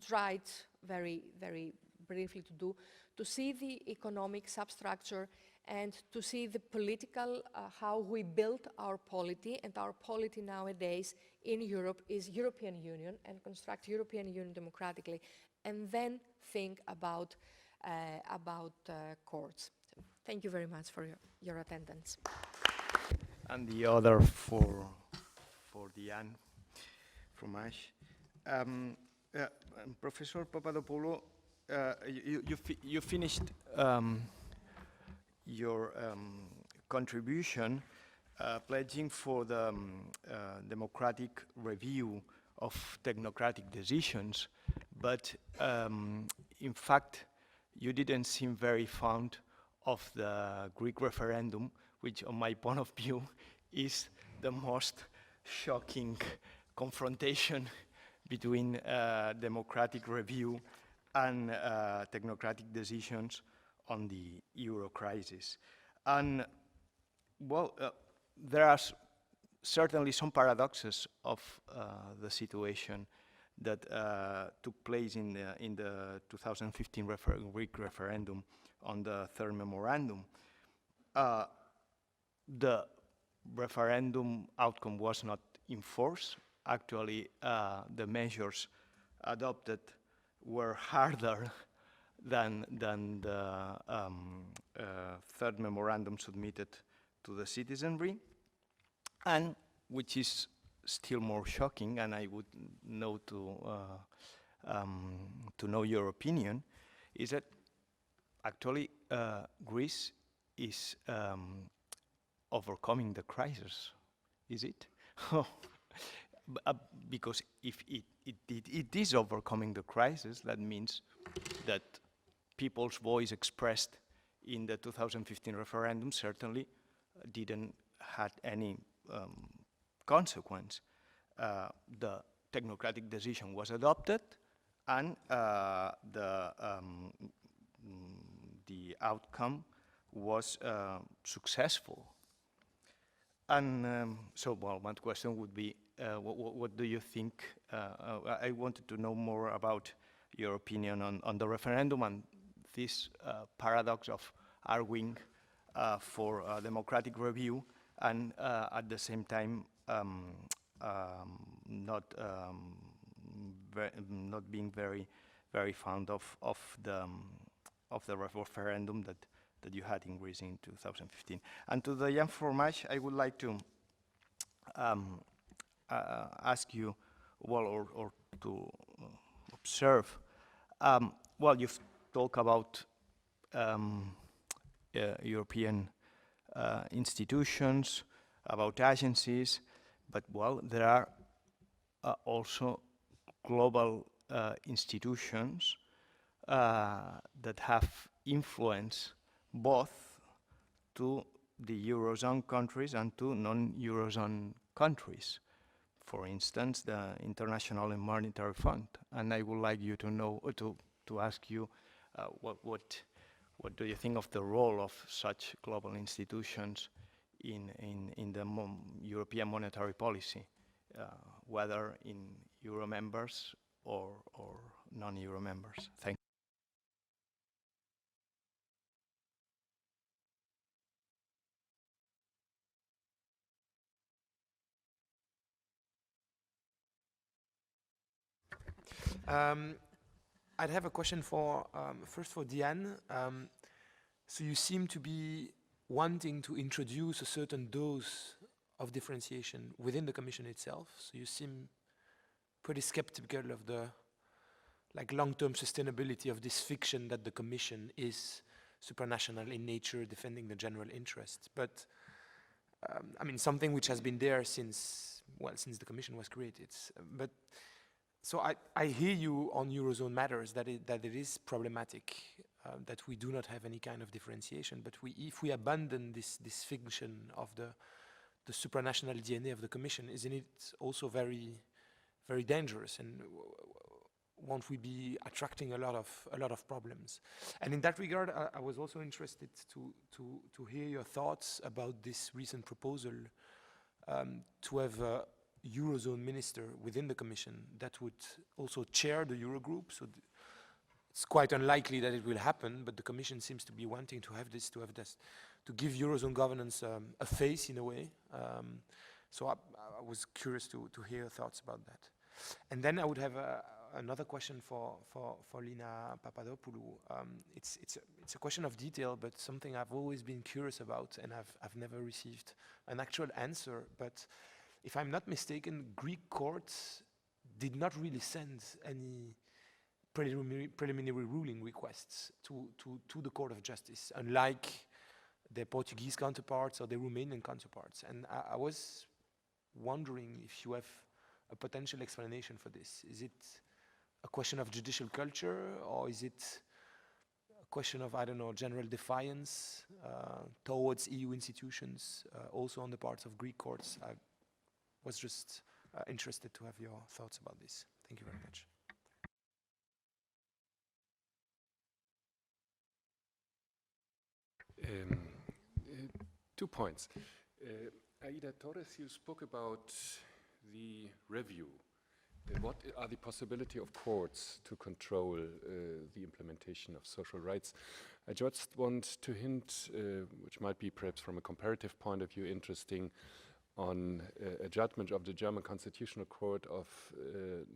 Speaker 3: tried very, very briefly to do, to see the economic substructure and to see the political, how we build our polity, and our polity nowadays in Europe is European Union, and construct European Union democratically, and then think about courts. So thank you very much for your attendance.
Speaker 4: And the other for Diane from ASH. Professor Papadopoulou, you finished your contribution pledging for the democratic review of technocratic decisions, but in fact you didn't seem very fond of the Greek referendum, which on my point of view is the most shocking confrontation between democratic review and technocratic decisions on the euro crisis. And well, there are certainly some paradoxes of the situation that took place in the 2015 Greek referendum on the third memorandum. The referendum outcome was not enforced. Actually, the measures adopted were harder than the third memorandum submitted to the citizenry. And which is still more shocking, and I would know to know your opinion, is that actually Greece is overcoming the crisis. Is it? Because if it is overcoming the crisis, that means that people's voice expressed in the 2015 referendum certainly didn't had any consequence. The technocratic decision was adopted, and the outcome was successful. And so, well, one question would be, what do you think? I wanted to know more about your opinion on the referendum and this paradox of arguing for democratic review and at the same time not being very fond of the referendum that you had in Greece in 2015. And to the young Fromage, I would like to ask you, well, or to observe. Well, you've talked about European institutions, about agencies, but well, there are also global institutions that have influence both to the Eurozone countries and to non-Eurozone countries. For instance, the International Monetary Fund. And I would like you to know, to ask you, what do you think of the role of such global institutions in the European monetary policy, whether in Euro members or non-Euro members? Thank you.
Speaker 5: I'd have a question for, first for Diane. So you seem to be wanting to introduce a certain dose of differentiation within the Commission itself. So you seem pretty skeptical of the long-term sustainability of this fiction that the Commission is supranational in nature, defending the general interest. But I mean, something which has been there since the Commission was created. But so I hear you on Eurozone matters, that it is problematic, that we do not have any kind of differentiation. But if we abandon this fiction of the supranational DNA of the Commission, isn't it also very, very dangerous? And won't we be attracting a lot of problems? And in that regard, I was also interested to hear your thoughts about this recent proposal to have a Eurozone minister within the Commission that would also chair the Eurogroup. So it's quite unlikely that it will happen, but the Commission seems to be wanting to have this, to give Eurozone governance a face in a way. So I was curious to hear your thoughts about that. And then I would have another question for Lina Papadopoulou. It's a question of detail, but something I've always been curious about, and I've never received an actual answer. But if I'm not mistaken, Greek courts did not really send any preliminary ruling requests to the Court of Justice, unlike their Portuguese counterparts or their Romanian counterparts. And I was wondering if you have a potential explanation for this. Is it a question of judicial culture, or is it a question of, I don't know, general defiance towards EU institutions, also on the parts of Greek courts. I was just interested to have your thoughts about this. Thank you very much.
Speaker 6: 2 points. Aida, Torres, you spoke about the review. What are the possibility of courts to control the implementation of social rights? I just want to hint, which might be perhaps from a comparative point of view interesting, on a judgment of the German Constitutional Court of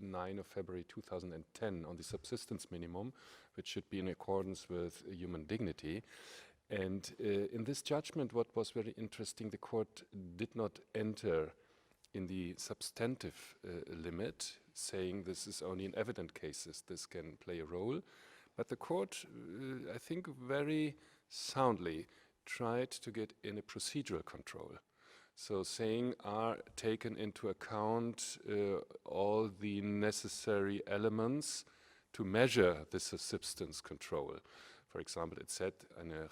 Speaker 6: 9 of February 2010 on the subsistence minimum, which should be in accordance with human dignity. And in this judgment, what was very interesting, the court did not enter in the substantive limit, saying this is only in evident cases this can play a role. But the court, I think very soundly, tried to get in a procedural control. So saying are taken into account all the necessary elements to measure the subsistence control. For example, it said eine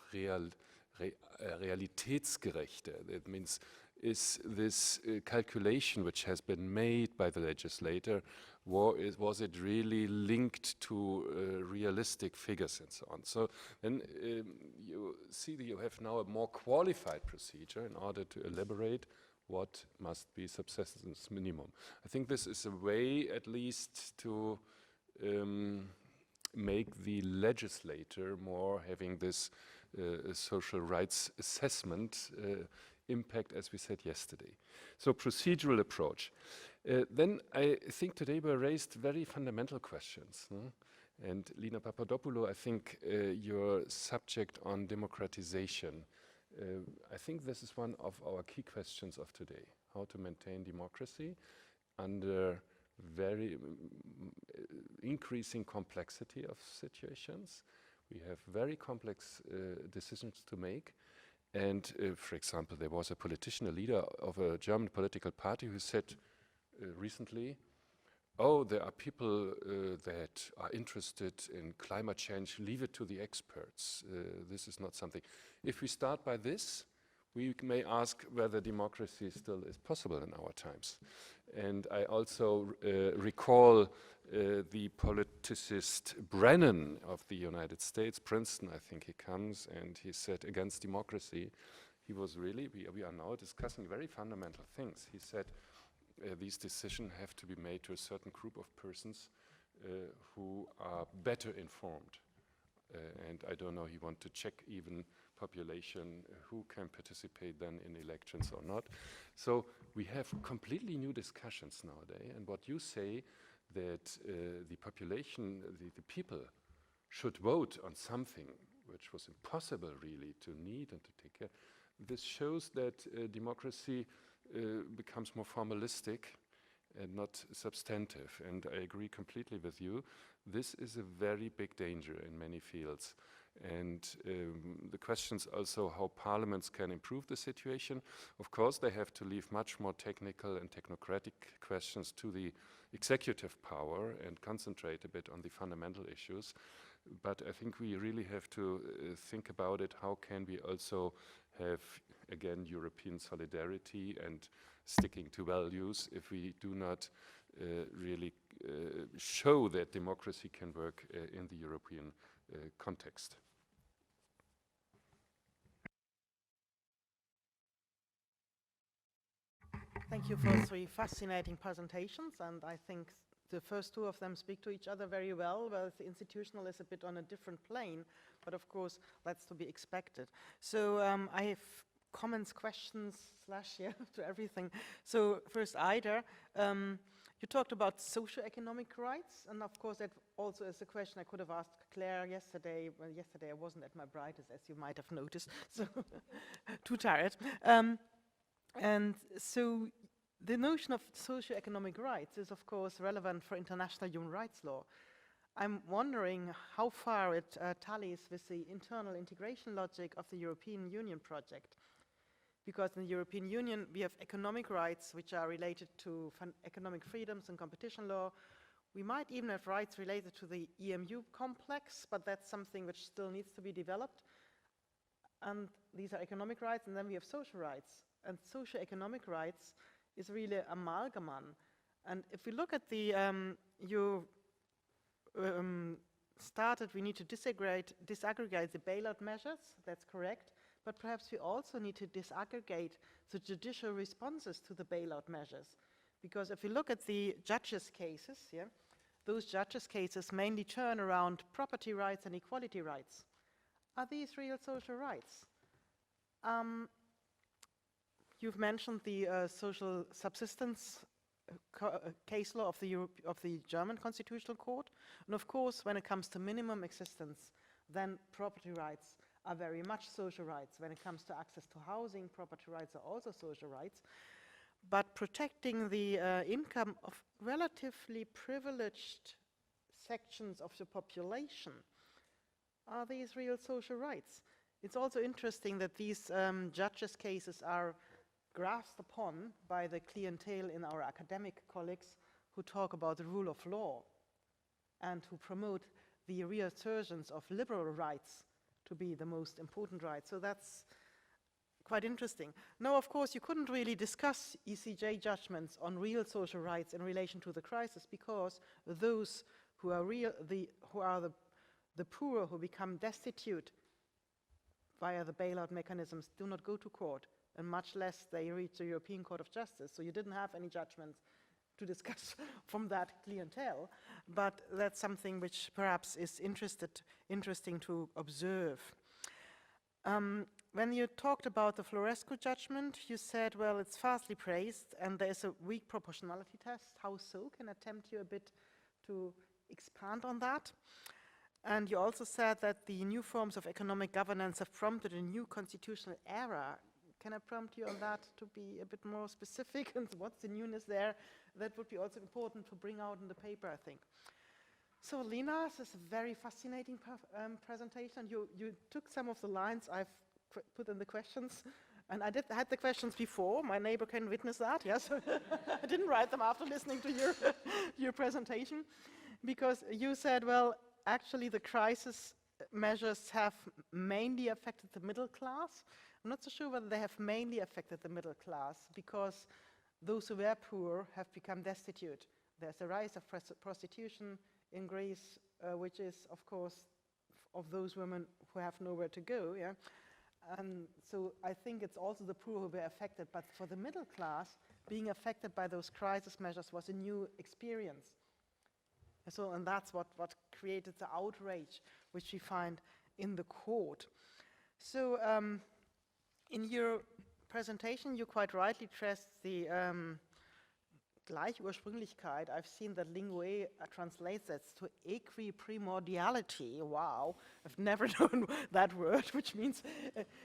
Speaker 6: realitätsgerechte. That means, is this calculation which has been made by the legislator, was it really linked to realistic figures and so on? So then you see that you have now a more qualified procedure in order to elaborate what must be subsistence minimum. I think this is a way at least to make the legislator more having this social rights assessment impact, as we said yesterday. So procedural approach. Then I think today were raised very fundamental questions. And Lina Papadopoulou, I think your subject on democratization, I think this is one of our key questions of today, how to maintain democracy under very increasing complexity of situations. We have very complex decisions to make. And for example, there was a politician, a leader of a German political party who said recently, oh, there are people that are interested in climate change, leave it to the experts. This is not something. If we start by this, we may ask whether democracy still is possible in our times. And I also recall the politicist Brennan of the United States, Princeton, I think he comes, and he said against democracy, he was really, we are now discussing very fundamental things. He said these decisions have to be made to a certain group of persons who are better informed. And I don't know, he want to check even population who can participate then in elections or not. So we have completely new discussions nowadays, and what you say that the population, the people should vote on something which was impossible really to need and to take care, this shows that democracy becomes more formalistic and not substantive, and I agree completely with you. This is a very big danger in many fields. And the questions also how parliaments can improve the situation. Of course, they have to leave much more technical and technocratic questions to the executive power and concentrate a bit on the fundamental issues. But I think we really have to think about it. How can we also have, again, European solidarity and sticking to values if we do not really show that democracy can work in the European context.
Speaker 7: Thank you for 3 fascinating presentations, and I think the first 2 of them speak to each other very well, whereas the institutional is a bit on a different plane, but of course that's to be expected. So I have comments, questions, to everything. So first, Aida, you talked about socio-economic rights, and of course that also is a question I could have asked Claire yesterday. Well, yesterday I wasn't at my brightest, as you might have noticed, so too tired. And so the notion of socio-economic rights is of course relevant for international human rights law. I'm wondering how far it tallies with the internal integration logic of the European Union project. Because in the European Union we have economic rights which are related to economic freedoms and competition law. We might even have rights related to the EMU complex, but that's something which still needs to be developed. And these are economic rights, and then we have social rights. And socio-economic rights is really amalgamon. And if we look at the, started, we need to disaggregate the bailout measures, that's correct, but perhaps we also need to disaggregate the judicial responses to the bailout measures. Because if you look at the judges' cases, yeah, those judges' cases mainly turn around property rights and equality rights. Are these real social rights? You've mentioned the social subsistence case law of the German Constitutional Court. And of course, when it comes to minimum existence, then property rights are very much social rights. When it comes to access to housing, property rights are also social rights. But protecting the income of relatively privileged sections of the population, are these real social rights? It's also interesting that these judges' cases are grasped upon by the clientele in our academic colleagues who talk about the rule of law and who promote the reassertions of liberal rights to be the most important rights. So that's quite interesting. Now, of course, you couldn't really discuss ECJ judgments on real social rights in relation to the crisis, because those who are the poor who become destitute via the bailout mechanisms do not go to court, and much less they reach the European Court of Justice. So you didn't have any judgments to discuss from that clientele, but that's something which perhaps is interesting to observe. When you talked about the Florescu judgment, you said, well, it's fastly praised and there's a weak proportionality test. How so? Can I tempt you a bit to expand on that? And you also said that the new forms of economic governance have prompted a new constitutional era. Can I prompt you on that to be a bit more specific? And what's the newness there? That would be also important to bring out in the paper, I think. So Lina, this is a very fascinating presentation. You took some of the lines I've put in the questions, and I had the questions before. My neighbor can witness that, yes. I didn't write them after listening to your presentation, because you said, well, actually the crisis measures have mainly affected the middle class. I'm not so sure whether they have mainly affected the middle class, because those who were poor have become destitute. There's a rise of prostitution in Greece, which is, of course, of those women who have nowhere to go, yeah? And so I think it's also the poor who were affected, but for the middle class, being affected by those crisis measures was a new experience. And that's what created the outrage which we find in the court. So in your presentation, you quite rightly stressed the Gleichursprünglichkeit. I've seen that Linguet translates that to equiprimordiality. Wow, I've never known that word, which means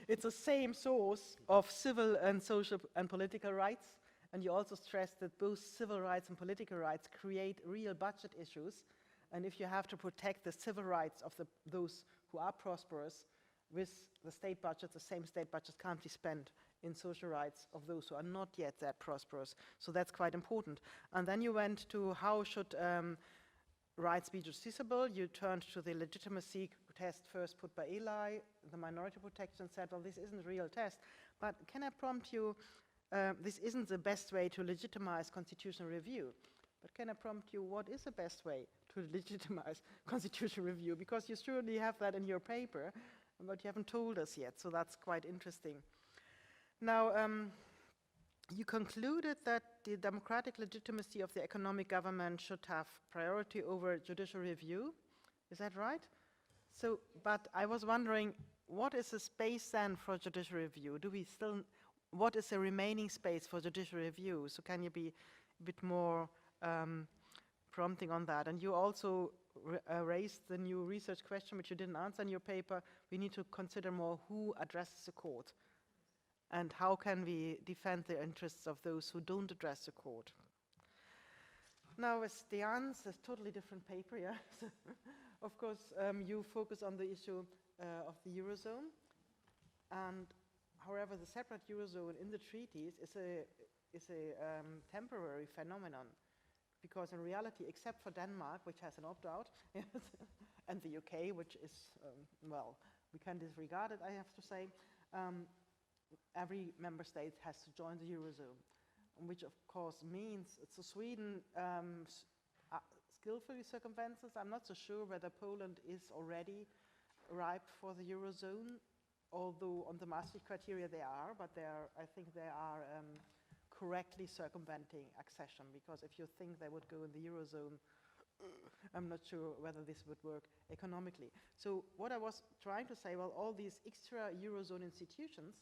Speaker 7: it's the same source of civil and social and political rights. And you also stress that both civil rights and political rights create real budget issues. And if you have to protect the civil rights of those who are prosperous, with the state budget, the same state budget can't be spent in social rights of those who are not yet that prosperous. So that's quite important. And then you went to how should rights be justiciable. You turned to the legitimacy test first put by Eli, the minority protection, said, well, this isn't a real test. But can I prompt you, this isn't the best way to legitimize constitutional review. But can I prompt you, what is the best way to legitimize constitutional review? Because you surely have that in your paper, but you haven't told us yet, so that's quite interesting. Now, you concluded that the democratic legitimacy of the economic government should have priority over judicial review. Is that right? So, but I was wondering, what is the space then for judicial review? What is the remaining space for judicial review? So can you be a bit more prompting on that? And you also raised the new research question, which you didn't answer in your paper. We need to consider more who addresses the court, and how can we defend the interests of those who don't address the court. Now with Diane's, a totally different paper, yeah. So of course, you focus on the issue of the Eurozone, and however, the separate Eurozone in the treaties is a temporary phenomenon, because in reality, except for Denmark, which has an opt-out, and the UK, which is, well, we can disregard it, I have to say, every member state has to join the Eurozone, which of course means, so Sweden skillfully circumvents. I'm not so sure whether Poland is already ripe for the Eurozone, although on the Maastricht criteria they are, but I think they are correctly circumventing accession, because if you think they would go in the Eurozone, I'm not sure whether this would work economically. So what I was trying to say, well, all these extra Eurozone institutions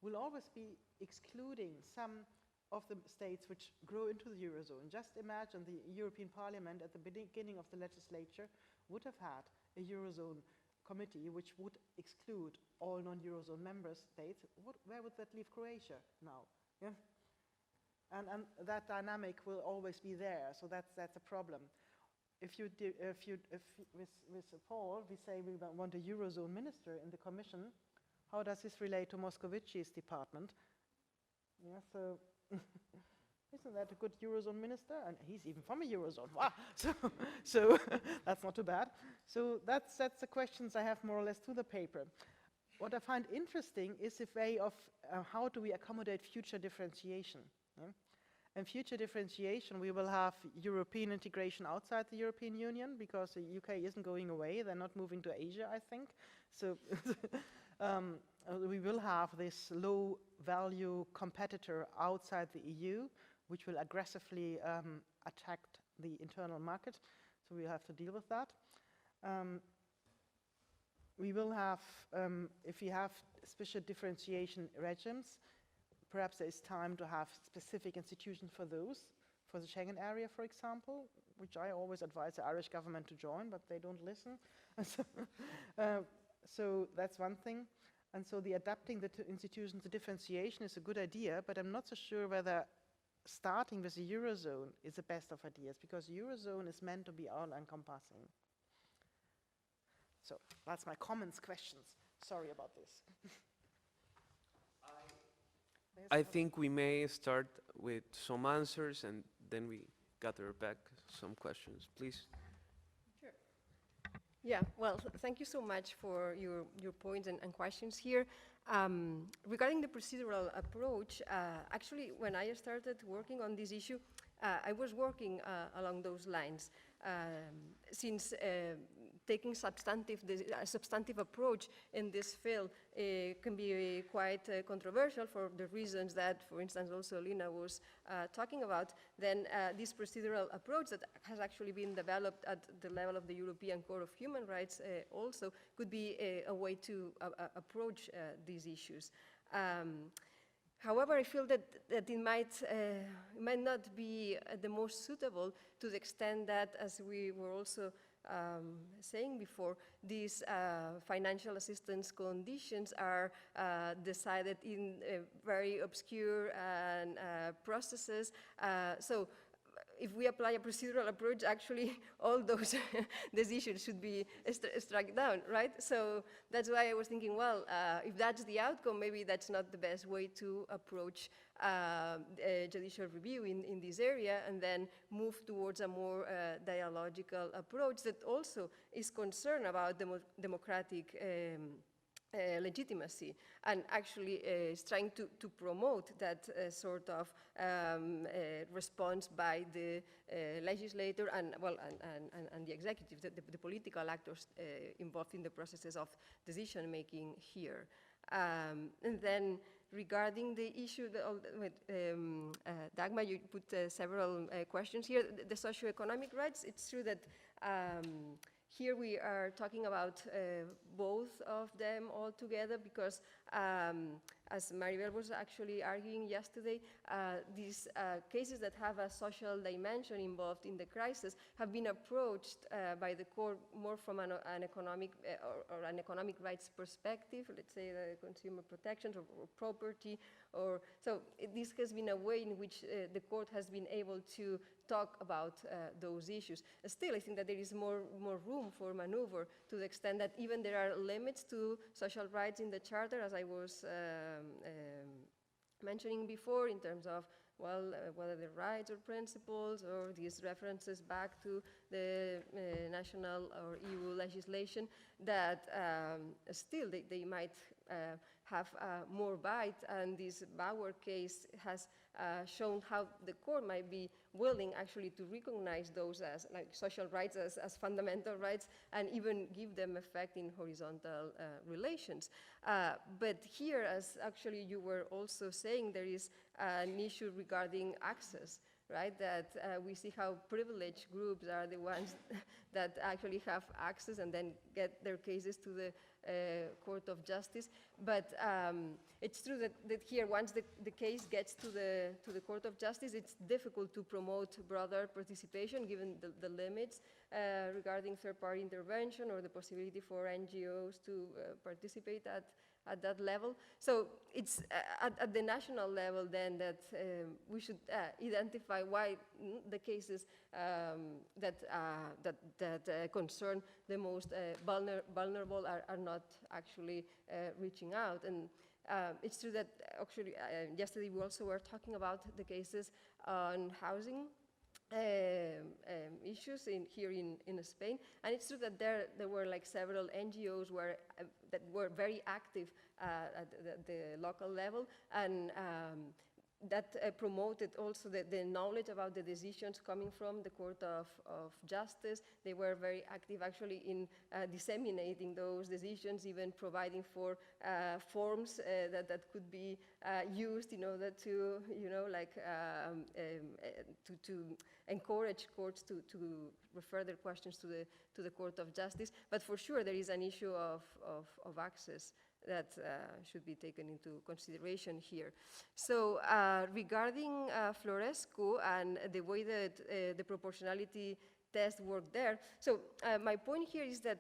Speaker 7: will always be excluding some of the states which grow into the Eurozone. Just imagine the European Parliament at the beginning of the legislature would have had a Eurozone committee which would exclude all non-Eurozone member states. Where would that leave Croatia now? Yeah? And that dynamic will always be there, so that's a problem. With Paul, we say we want a Eurozone minister in the Commission. How does this relate to Moscovici's department? Yeah, so isn't that a good Eurozone minister? And he's even from a Eurozone. Wow. So that's not too bad. So that's the questions I have more or less to the paper. What I find interesting is the way of how do we accommodate future differentiation. Yeah? And future differentiation, we will have European integration outside the European Union, because the UK isn't going away. They're not moving to Asia, I think. So we will have this low-value competitor outside the EU, which will aggressively attack the internal market. So we have to deal with that. We will have, if we have special differentiation regimes, perhaps there is time to have specific institutions for those, for the Schengen area, for example, which I always advise the Irish government to join, but they don't listen. So that's one thing. And so the adapting the institutions to differentiation is a good idea, but I'm not so sure whether starting with the Eurozone is the best of ideas, because the Eurozone is meant to be all-encompassing. So that's my comments, questions. Sorry about this.
Speaker 1: I think we may start with some answers and then we gather back some questions. Please.
Speaker 2: Sure. Yeah, well, thank you so much for your points and questions here. Regarding the procedural approach, actually, when I started working on this issue, I was working along those lines. Since taking a substantive approach in this field can be quite controversial for the reasons that, for instance, also Lina was talking about, then this procedural approach that has actually been developed at the level of the European Court of Human Rights also could be a way to approach these issues. However, I feel that it might not be the most suitable to the extent that, as we were also saying before, these financial assistance conditions are decided in very obscure processes. So if we apply a procedural approach, actually all those decisions should be struck down, right? So that's why I was thinking, well, if that's the outcome, maybe that's not the best way to approach judicial review in this area, and then move towards a more dialogical approach that also is concerned about democratic legitimacy, and actually is trying to promote that sort of response by the legislator and the executive, the political actors involved in the processes of decision making here. And then regarding the issue, Dagmar, you put several questions here. The socioeconomic rights, it's true that here we are talking about both of them all together, because as Maribel was actually arguing yesterday, these cases that have a social dimension involved in the crisis have been approached by the court more from an economic or an economic rights perspective, let's say the consumer protections or property, or so this has been a way in which the court has been able to talk about those issues. Still, I think that there is more room for maneuver, to the extent that even there are limits to social rights in the Charter, as I was mentioning before, in terms of well, whether the rights or principles or these references back to the national or EU legislation, that still they might have more bite, and this Bauer case has shown how the court might be willing actually to recognize those as like social rights, as fundamental rights, and even give them effect in horizontal relations. But here, as actually you were also saying, there is an issue regarding access, right? That we see how privileged groups are the ones that actually have access and then get their cases to the Court of Justice. But it's true that here, once the case gets to the Court of Justice, it's difficult to promote broader participation given the limits regarding third-party intervention or the possibility for NGOs to participate at that level. So it's at the national level then that we should identify why the cases that concern the most vulnerable are not actually reaching out. And it's true that actually yesterday we also were talking about the cases on housing issues here in Spain, and it's true that there were like several NGOs that were very active at the local level, and that promoted also the knowledge about the decisions coming from the Court of Justice. They were very active actually in disseminating those decisions, even providing for forms that could be used in order to, to encourage courts to refer their questions to the Court of Justice. But for sure, there is an issue of access that should be taken into consideration here. So regarding Florescu and the way that the proportionality test worked there, so my point here is that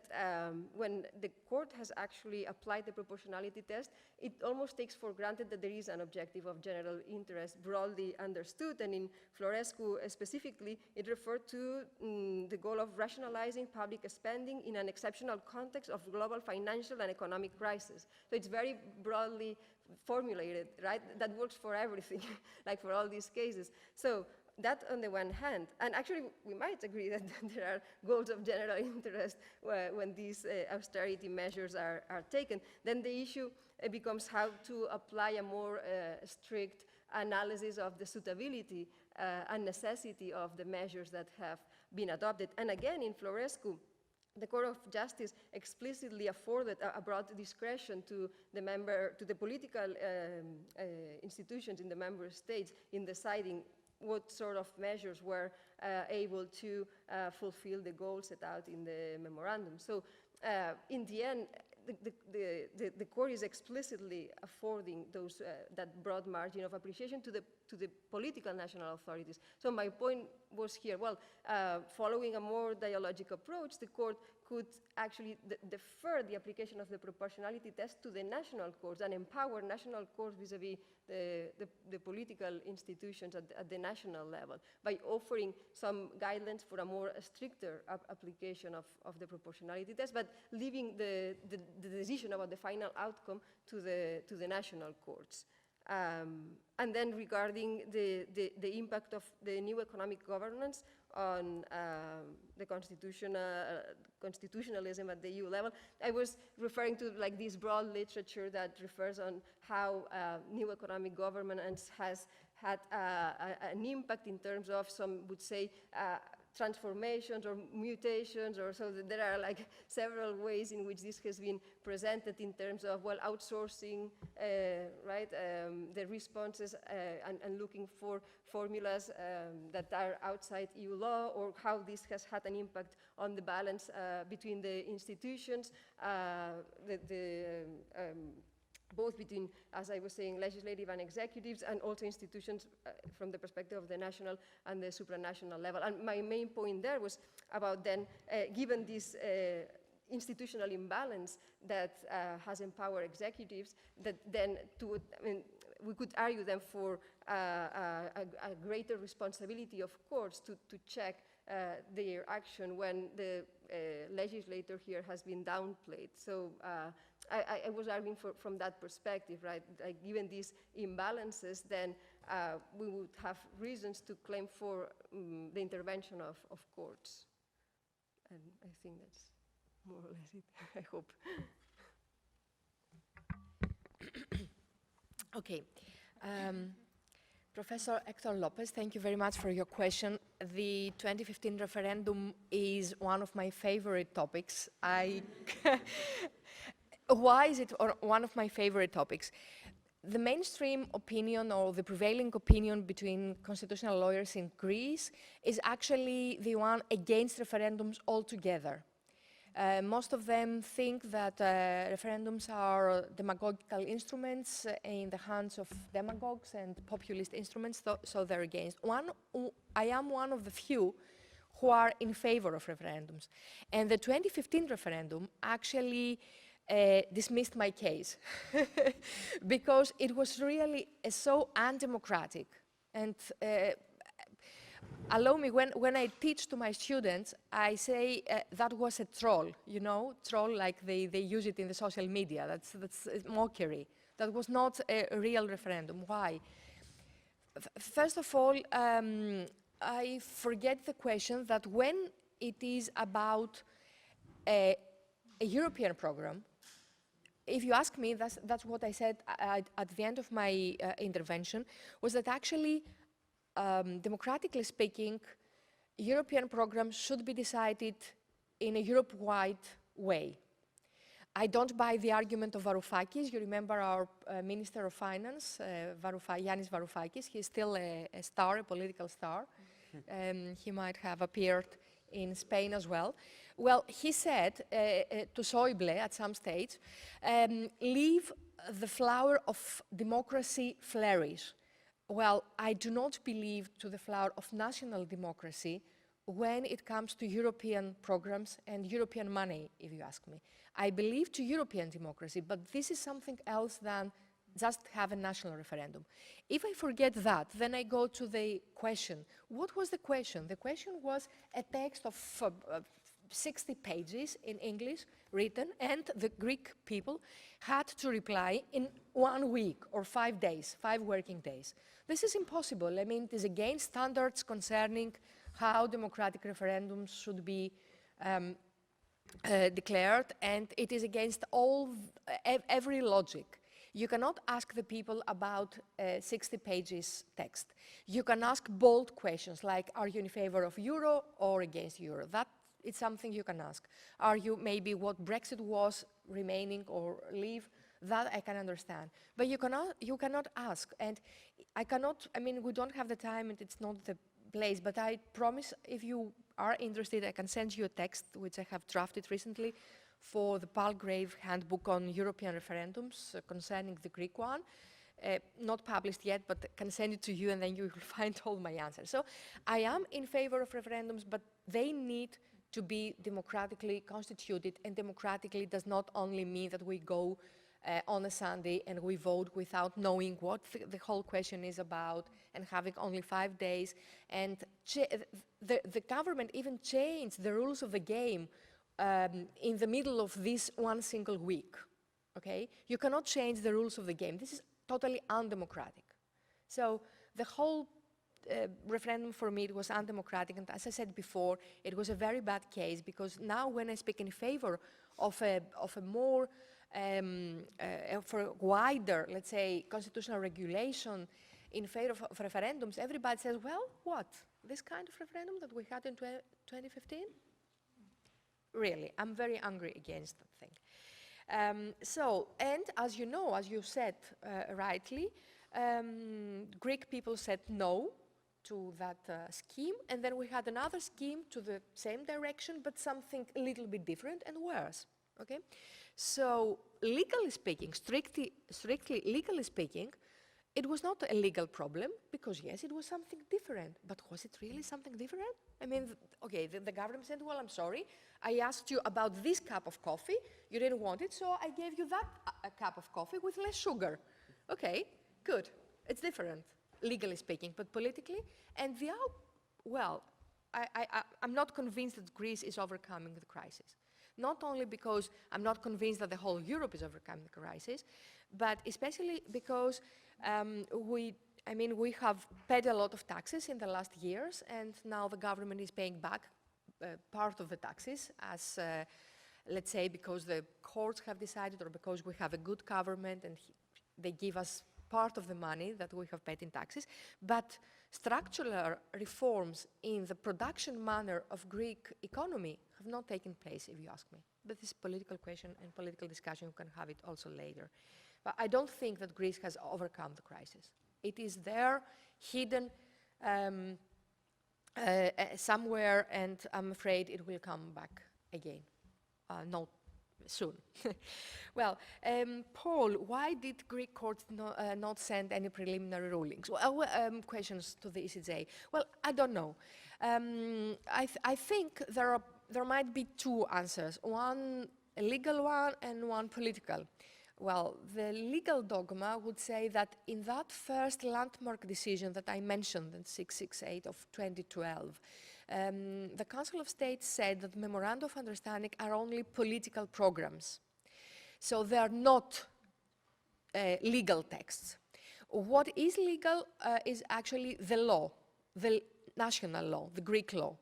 Speaker 2: when the court has actually applied the proportionality test, it almost takes for granted that there is an objective of general interest broadly understood, and in Florescu specifically, it referred to the goal of rationalizing public spending in an exceptional context of global financial and economic crisis. So it's very broadly formulated, right? That works for everything, like for all these cases. So that on the one hand, and actually we might agree that there are goals of general interest when these austerity measures are taken, then the issue becomes how to apply a more strict analysis of the suitability and necessity of the measures that have been adopted. And again, in Florescu, the Court of Justice explicitly afforded a broad discretion to the political institutions in the member states in deciding what sort of measures were able to fulfill the goals set out in the memorandum. So in the end, the court is explicitly affording those, that broad margin of appreciation to the political national authorities. So my point was here, well, following a more dialogic approach, the court could actually defer the application of the proportionality test to the national courts and empower national courts vis-a-vis the political institutions at the national level by offering some guidelines for a more stricter application of the proportionality test, but leaving the decision about the final outcome to the national courts. And then regarding the impact of the new economic governance on the constitutionalism at the EU level, I was referring to like this broad literature that refers on how new economic governance has had an impact in terms of, some would say, transformations or mutations, or so there are like several ways in which this has been presented in terms of, well, outsourcing, right, the responses and looking for formulas that are outside EU law, or how this has had an impact on the balance between the institutions, both between, as I was saying, legislative and executives, and also institutions from the perspective of the national and the supranational level. And my main point there was about then, given this institutional imbalance that has empowered executives, that then we could argue then for a greater responsibility of courts to check their action when the legislator here has been downplayed. So I was arguing from that perspective, right? Like, given these imbalances, then we would have reasons to claim for the intervention of courts. And I think that's more or less it, I hope.
Speaker 3: Okay. Professor Hector Lopez, thank you very much for your question. The 2015 referendum is one of my favorite topics. Why is it one of my favorite topics? The mainstream opinion, or the prevailing opinion between constitutional lawyers in Greece, is actually the one against referendums altogether. Most of them think that referendums are demagogical instruments in the hands of demagogues and populist instruments, so they're against. I am one of the few who are in favor of referendums. And the 2015 referendum actually dismissed my case because it was really so undemocratic. And allow me, when I teach to my students, I say that was a troll, you know, troll like they use it in the social media. That's a mockery. That was not a real referendum. Why? First of all, I forget the question that when it is about a European program, if you ask me, that's what I said at the end of my intervention, was that actually, democratically speaking, European programs should be decided in a Europe-wide way. I don't buy the argument of Varoufakis. You remember our Minister of Finance, Yanis Varoufakis. He's still a star, a political star. He might have appeared in Spain as well. Well, he said to Schäuble at some stage, leave the flower of democracy flourish. Well, I do not believe to the flower of national democracy when it comes to European programs and European money, if you ask me. I believe to European democracy, but this is something else than just have a national referendum. If I forget that, then I go to the question. What was the question? The question was a text of 60 pages in English written, and the Greek people had to reply in 1 week or 5 days, 5 working days. This is impossible. I mean, it is against standards concerning how democratic referendums should be declared, and it is against every logic. You cannot ask the people about 60 pages text. You can ask bold questions like, are you in favor of euro or against euro? That is something you can ask. Are you maybe what Brexit was, remaining or leave? That I can understand. But you cannot ask. And I mean, we don't have the time and it's not the place, but I promise if you are interested, I can send you a text which I have drafted recently for the Palgrave Handbook on European Referendums concerning the Greek one. Not published yet, but can send it to you and then you will find all my answers. So I am in favor of referendums, but they need to be democratically constituted, and democratically does not only mean that we go on a Sunday and we vote without knowing what the whole question is about and having only 5 days. And the government even changed the rules of the game in the middle of this one single week, okay? You cannot change the rules of the game. This is totally undemocratic. So the whole referendum for me, it was undemocratic, and as I said before, it was a very bad case, because now when I speak in favor of a more, for a wider, let's say, constitutional regulation in favor of referendums, everybody says, well, what? This kind of referendum that we had in 2015? Really, I'm very angry against that thing. And as you know, as you said rightly, Greek people said no to that scheme, and then we had another scheme to the same direction, but something a little bit different and worse, okay? So legally speaking, strictly legally speaking, it was not a legal problem, because yes, it was something different, but was it really something different? I mean, okay, the government said, well, I'm sorry, I asked you about this cup of coffee, you didn't want it, so I gave you that cup of coffee with less sugar. Okay, good, it's different, legally speaking, but politically, and well, I'm not convinced that Greece is overcoming the crisis. Not only because I'm not convinced that the whole Europe is overcoming the crisis, but especially because we have paid a lot of taxes in the last years, and now the government is paying back part of the taxes as, let's say, because the courts have decided or because we have a good government and they give us part of the money that we have paid in taxes. But structural reforms in the production manner of Greek economy have not taken place, if you ask me. But this is a political question and political discussion. We can have it also later. But I don't think that Greece has overcome the crisis. It is there, hidden somewhere, and I'm afraid it will come back again, not soon. Well, Paul, why did Greek courts not send any preliminary rulings? Well, questions to the ECJ. Well, I don't know. I think there might be two answers, one a legal one and one political. Well, the legal dogma would say that in that first landmark decision that I mentioned, in 668 of 2012, the Council of State said that memoranda of understanding are only political programs. So they are not legal texts. What is legal is actually the law, the national law, the Greek law,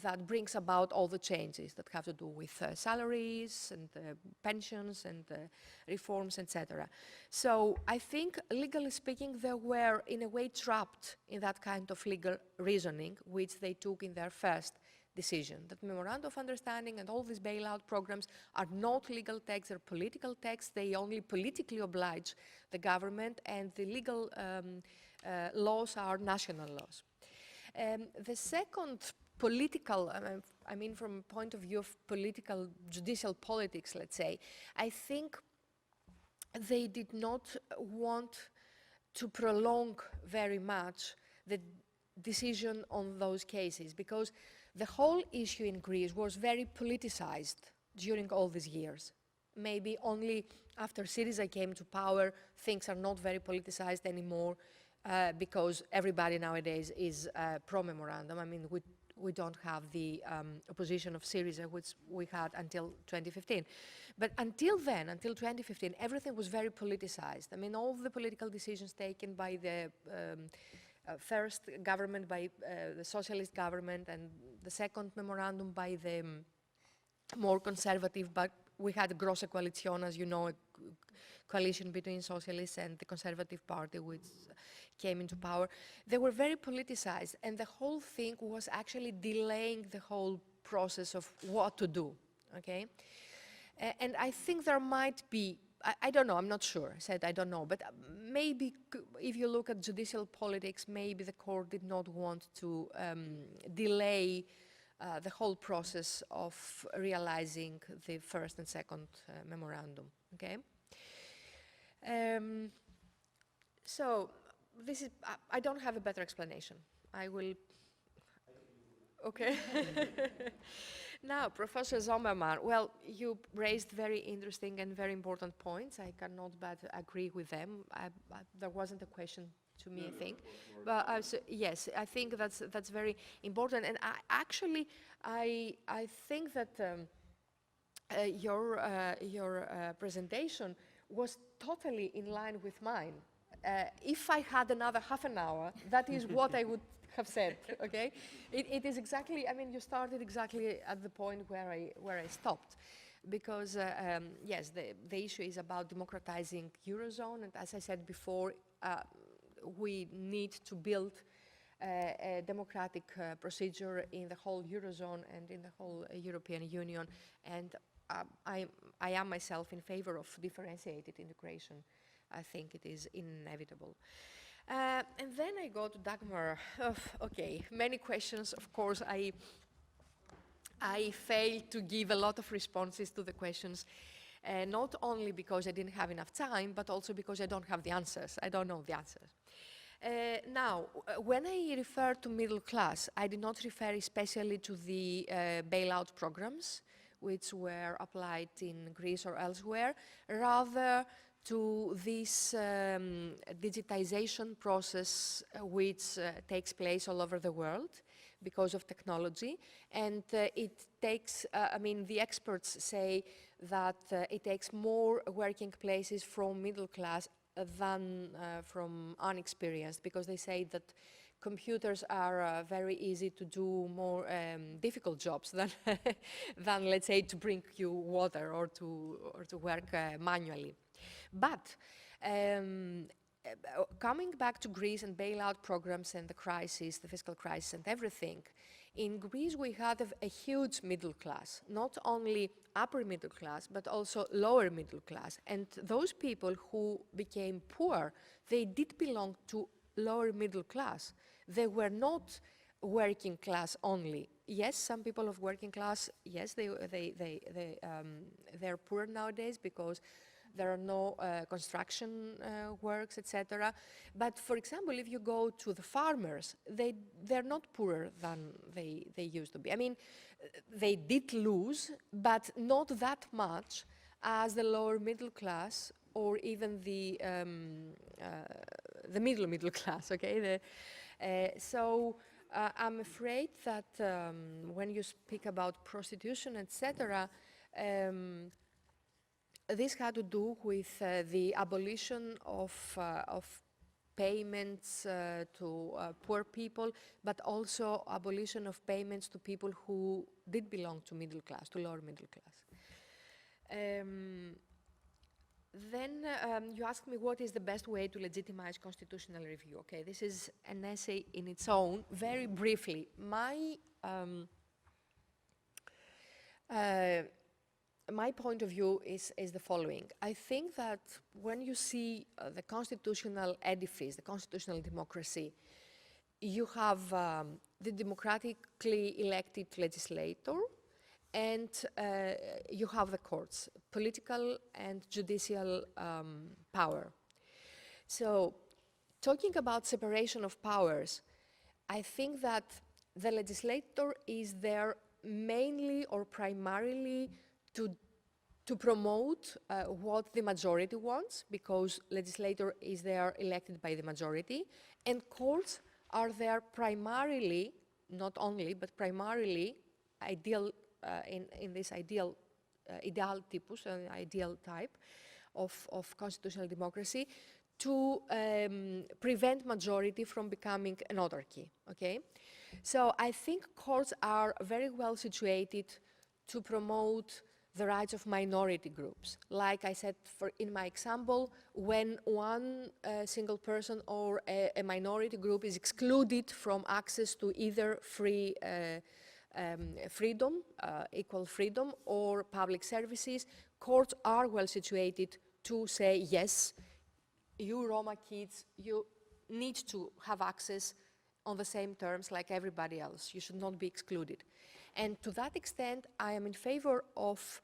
Speaker 3: that brings about all the changes that have to do with salaries and pensions and reforms, etc. So I think, legally speaking, they were in a way trapped in that kind of legal reasoning, which they took in their first decision, that memorandum of understanding and all these bailout programs are not legal texts, they're political texts, they only politically oblige the government, and the legal laws are national laws. The second political, I mean from point of view of political, judicial politics, let's say, I think they did not want to prolong very much the decision on those cases, because the whole issue in Greece was very politicized during all these years. Maybe only after Syriza came to power, things are not very politicized anymore, because everybody nowadays is pro-memorandum. I mean, we don't have the opposition of Syriza, which we had until 2015. But until then, until 2015, everything was very politicized. I mean, all the political decisions taken by the first government, by the socialist government, and the second memorandum by the more conservative, but we had a grosse coalition, as you know, a coalition between socialists and the Conservative Party, which came into power. They were very politicized, and the whole thing was actually delaying the whole process of what to do, okay? And I think there might be, I don't know, I'm not sure, I said I don't know, but maybe if you look at judicial politics, maybe the court did not want to delay the whole process of realizing the first and second memorandum, okay? So this is, I don't have a better explanation. I will, okay. Now, Professor Zommermann, well, you raised very interesting and very important points. I cannot but agree with them. There wasn't a question to me, I think. But so, yes, I think that's very important. And I think that your presentation was totally in line with mine. If I had another half an hour, that is what I would have said, okay? It is exactly, I mean, you started exactly at the point where I stopped. Because, yes, the issue is about democratizing Eurozone, and as I said before, we need to build a democratic procedure in the whole Eurozone and in the whole European Union, and I am myself in favor of differentiated integration. I think it is inevitable. And then I go to Dagmar. Okay, many questions. Of course, I failed to give a lot of responses to the questions, not only because I didn't have enough time, but also because I don't have the answers. I don't know the answers. Now, when I refer to middle class, I did not refer especially to the bailout programs, which were applied in Greece or elsewhere, rather to this digitization process which takes place all over the world, because of technology, and it takes, I mean, the experts say that it takes more working places from middle class than from unexperienced, because they say that computers are very easy to do more difficult jobs than, than, let's say, to bring you water or to work manually. But coming back to Greece and bailout programs and the crisis, the fiscal crisis and everything, in Greece we had a huge middle class, not only upper middle class, but also lower middle class. And those people who became poor, they did belong to lower middle class. They were not working class only. Yes, some people of working class, yes, they're poor nowadays because there are no construction works, etc. But for example, if you go to the farmers, they're not poorer than they used to be. I mean, they did lose, but not that much as the lower middle class or even the middle class, okay? So I'm afraid that when you speak about prostitution, etc., this had to do with the abolition of payments to poor people, but also abolition of payments to people who did belong to middle class, to lower middle class. Then you asked me what is the best way to legitimize constitutional review. Okay, this is an essay in its own. Very briefly, my point of view is the following. I think that when you see the constitutional edifice, the constitutional democracy, you have the democratically elected legislator, and you have the courts, political and judicial power. So, talking about separation of powers, I think that the legislator is there mainly or primarily to promote what the majority wants, because legislator is there elected by the majority, and courts are there primarily, not only, but primarily ideal in this ideal typus, an ideal type of constitutional democracy, to prevent majority from becoming an autarky, okay? So I think courts are very well situated to promote the rights of minority groups. Like I said in my example, when one single person or a minority group is excluded from access to either freedom, equal freedom, or public services, courts are well situated to say, yes, you Roma kids, you need to have access on the same terms like everybody else. You should not be excluded. And to that extent, I am in favor of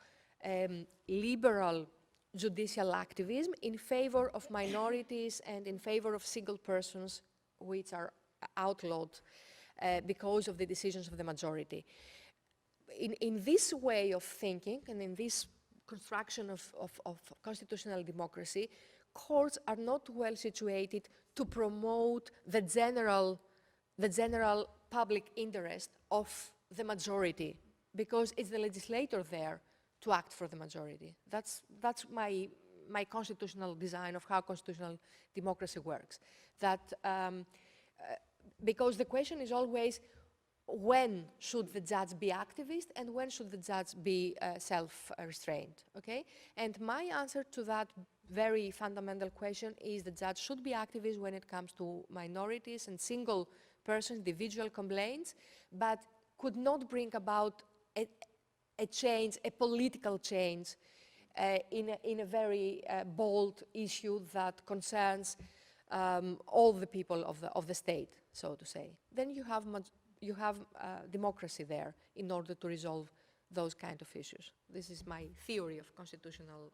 Speaker 3: liberal judicial activism, in favor of minorities and in favor of single persons which are outlawed because of the decisions of the majority. In this way of thinking and in this construction of constitutional democracy, courts are not well situated to promote the general public interest of the majority, because it's the legislator there to act for the majority. That's my constitutional design of how constitutional democracy works. That because the question is always, when should the judge be activist and when should the judge be self-restrained, okay? And my answer to that very fundamental question is the judge should be activist when it comes to minorities and single persons, individual complaints, but could not bring about a change, a political change in a very bold issue that concerns all the people of the state, so to say. Then you have democracy there in order to resolve those kind of issues. This is my theory of constitutional.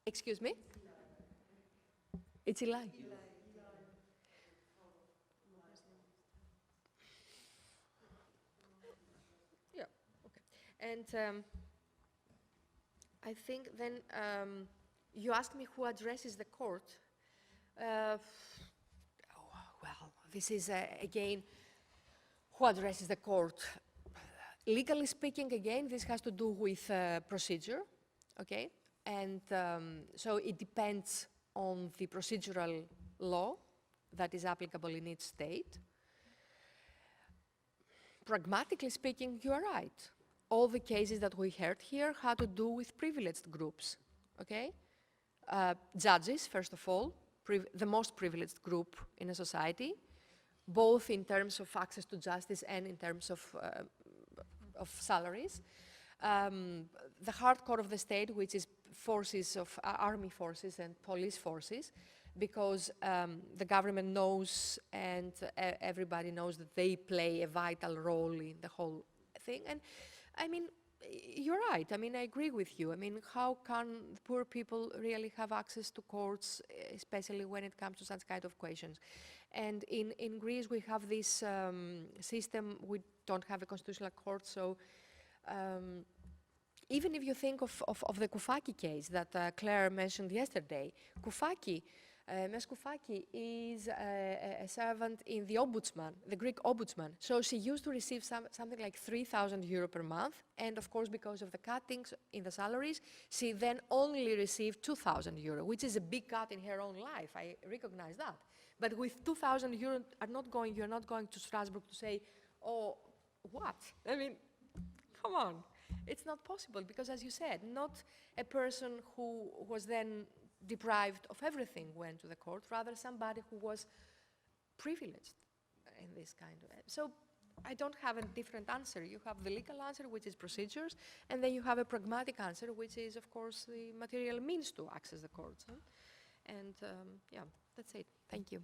Speaker 3: Excuse me? It's Eli. Yeah. Okay. And I think then you asked me who addresses the court. Well, this is, again, who addresses the court. Legally speaking, again, this has to do with procedure, okay? And so it depends on the procedural law that is applicable in each state. Pragmatically speaking, you are right. All the cases that we heard here had to do with privileged groups, okay? Judges, first of all, the most privileged group in a society, both in terms of access to justice and in terms of salaries. The hardcore of the state, which is forces of army forces and police forces, because the government knows and everybody knows that they play a vital role in the whole thing. And I mean, you're right. I mean, I agree with you. I mean, how can poor people really have access to courts, especially when it comes to such kind of questions? And in Greece, we have this system. We don't have a constitutional court, so even if you think of the Koufaki case that Claire mentioned yesterday, Ms. Koufaki is a servant in the ombudsman, the Greek ombudsman. So she used to receive something like 3,000 euro per month. And of course, because of the cuttings in the salaries, she then only received 2,000 euro, which is a big cut in her own life. I recognize that. But with 2,000 euro, you're not going to Strasbourg to say, oh, what? I mean, come on. It's not possible because, as you said, not a person who was then deprived of everything went to the court, rather somebody who was privileged in this kind of... So I don't have a different answer. You have the legal answer, which is procedures, and then you have a pragmatic answer, which is, of course, the material means to access the courts. Huh? And yeah, that's it. Thank you.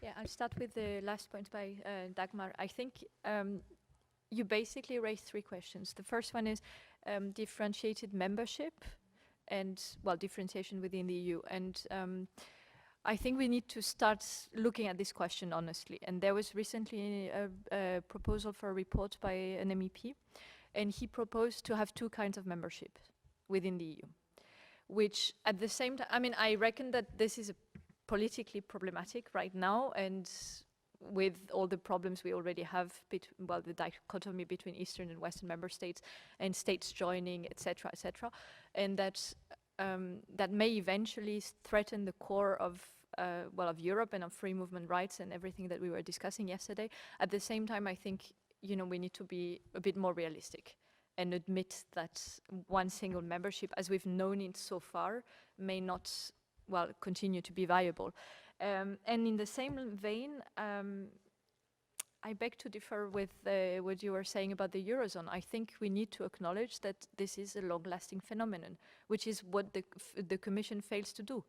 Speaker 8: Yeah, I'll start with the last point by Dagmar. I think you basically raised three questions. The first one is differentiated membership and, well, differentiation within the EU. And I think we need to start looking at this question honestly. And there was recently a proposal for a report by an MEP, and he proposed to have two kinds of membership within the EU, which at the same time, I mean, I reckon that this is politically problematic right now, and with all the problems we already have, well, the dichotomy between Eastern and Western member states and states joining, etc., and that that may eventually threaten the core of well, of Europe and of free movement rights and everything that we were discussing yesterday. At the same time, I think, you know, we need to be a bit more realistic and admit that one single membership, as we've known it so far, may not, well, continue to be viable. And in the same vein, I beg to differ with what you were saying about the Eurozone. I think we need to acknowledge that this is a long-lasting phenomenon, which is what the Commission fails to do.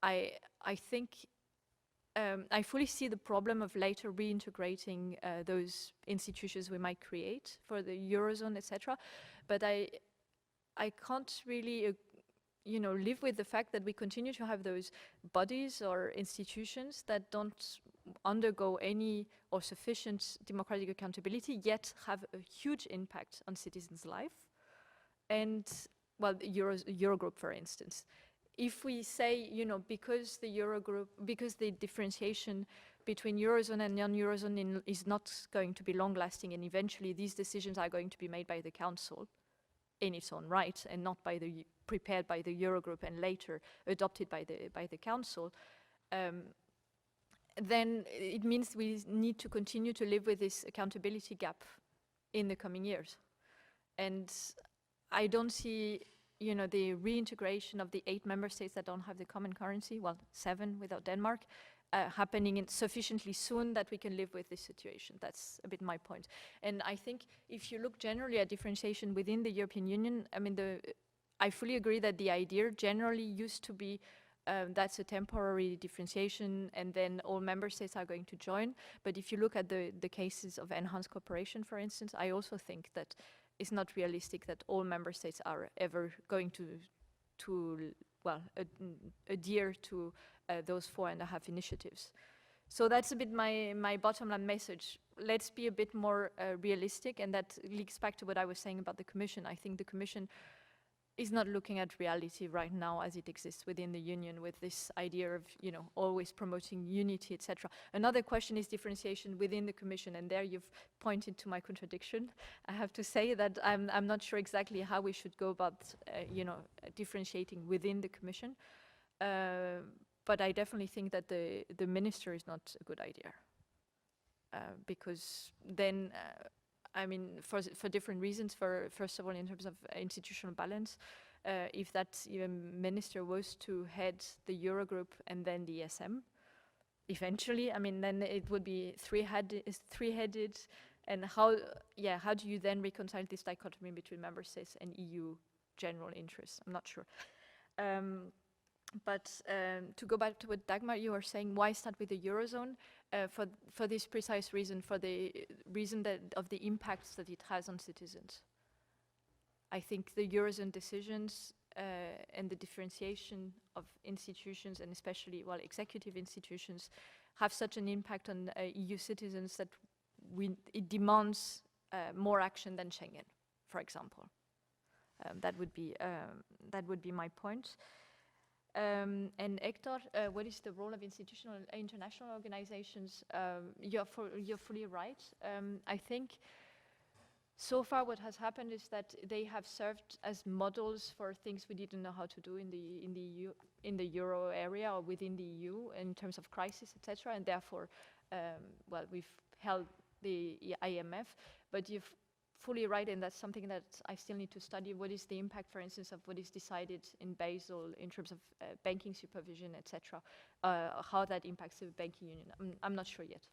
Speaker 8: I think I fully see the problem of later reintegrating those institutions we might create for the Eurozone, etc. But I can't really you know, live with the fact that we continue to have those bodies or institutions that don't undergo any or sufficient democratic accountability, yet have a huge impact on citizens' life. And, well, the Eurogroup, for instance. If we say, you know, because the Eurogroup, because the differentiation between Eurozone and non-Eurozone is not going to be long-lasting, and eventually these decisions are going to be made by the Council in its own right, and not by the prepared by the Eurogroup and later adopted by the Council, then it means we need to continue to live with this accountability gap in the coming years. And I don't see, you know, the reintegration of the 8 member states that don't have the common currency, well, 7 without Denmark, happening in sufficiently soon that we can live with this situation. That's a bit my point. And I think if you look generally at differentiation within the European Union, I mean, I fully agree that the idea generally used to be that's a temporary differentiation and then all member states are going to join. But if you look at the cases of enhanced cooperation, for instance, I also think that it's not realistic that all member states are ever going to well, adhere to those 4.5 initiatives. So that's a bit my bottom line message. Let's be a bit more realistic, and that links back to what I was saying about the Commission. I think the Commission is not looking at reality right now as it exists within the union, with this idea of, you know, always promoting unity, etc. Another question is differentiation within the Commission, and there you've pointed to my contradiction. I have to say that I'm not sure exactly how we should go about, you know, differentiating within the Commission. But I definitely think that the minister is not a good idea, because then. I mean, for different reasons. First of all, in terms of institutional balance, if that minister was to head the Eurogroup and then the ESM, eventually, I mean, then it would be three-headed. And how do you then reconcile this dichotomy between member states and EU general interests? I'm not sure. But to go back to what Dagmar, you were saying, why start with the Eurozone? For this precise reason, for the reason that of the impacts that it has on citizens. I think the Eurozone decisions and the differentiation of institutions, and especially, well, executive institutions, have such an impact on EU citizens that it demands more action than Schengen, for example. That would be my point. And Hector, what is the role of international organizations? You're fully right. I think so far what has happened is that they have served as models for things we didn't know how to do in the EU, in the euro area or within the EU in terms of crisis, etc. And therefore, well, we've held the IMF, but you've fully right, and that's something that I still need to study. What is the impact, for instance, of what is decided in Basel in terms of banking supervision, etc., how that impacts the banking union? I'm not sure yet.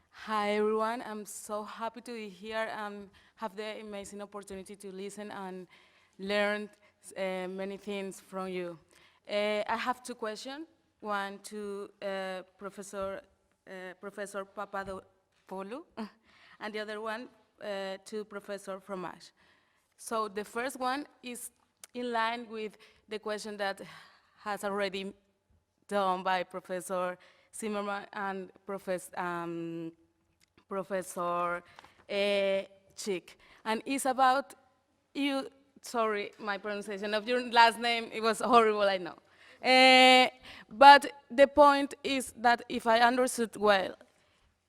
Speaker 9: Hi everyone, I'm so happy to be here and have the amazing opportunity to listen and learn many things from you. I have two questions. One to Professor Papadopoulou, and the other one to Professor Fromage. So the first one is in line with the question that has already done by Professor Zimmerman and Professor Chick, and it's about you. Sorry, my pronunciation of your last name, it was horrible, I know. But the point is that if I understood well,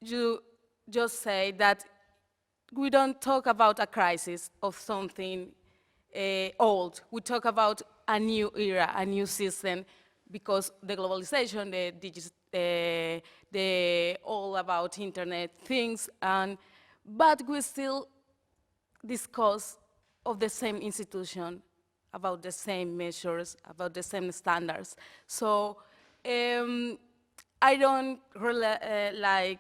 Speaker 9: you just say that we don't talk about a crisis of something old. We talk about a new era, a new system, because the globalization, the all about internet things, but we still discuss of the same institution, about the same measures, about the same standards. So I don't really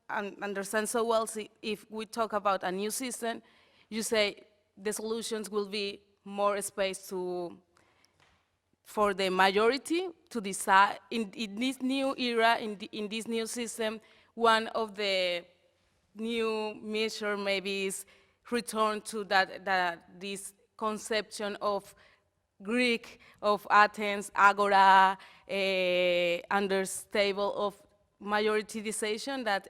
Speaker 9: understand so well if we talk about a new system, you say the solutions will be more space for the majority to decide in this new era, in this new system. One of the new measure maybe is return to this conception of Greek, of Athens, agora, understable of majority decision, that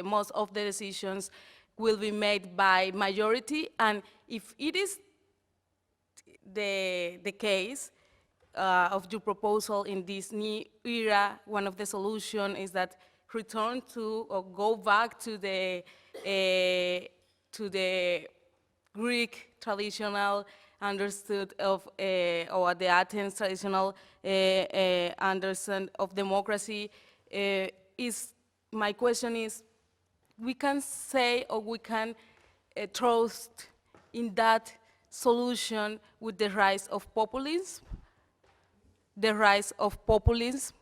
Speaker 9: most of the decisions will be made by majority. And if it is the case of your proposal in this new era, one of the solutions is that return to or go back to the Greek traditional understood of, or the Athens traditional understand of democracy. My question is, we can say or we can trust in that solution with the rise of populism? The rise of populism?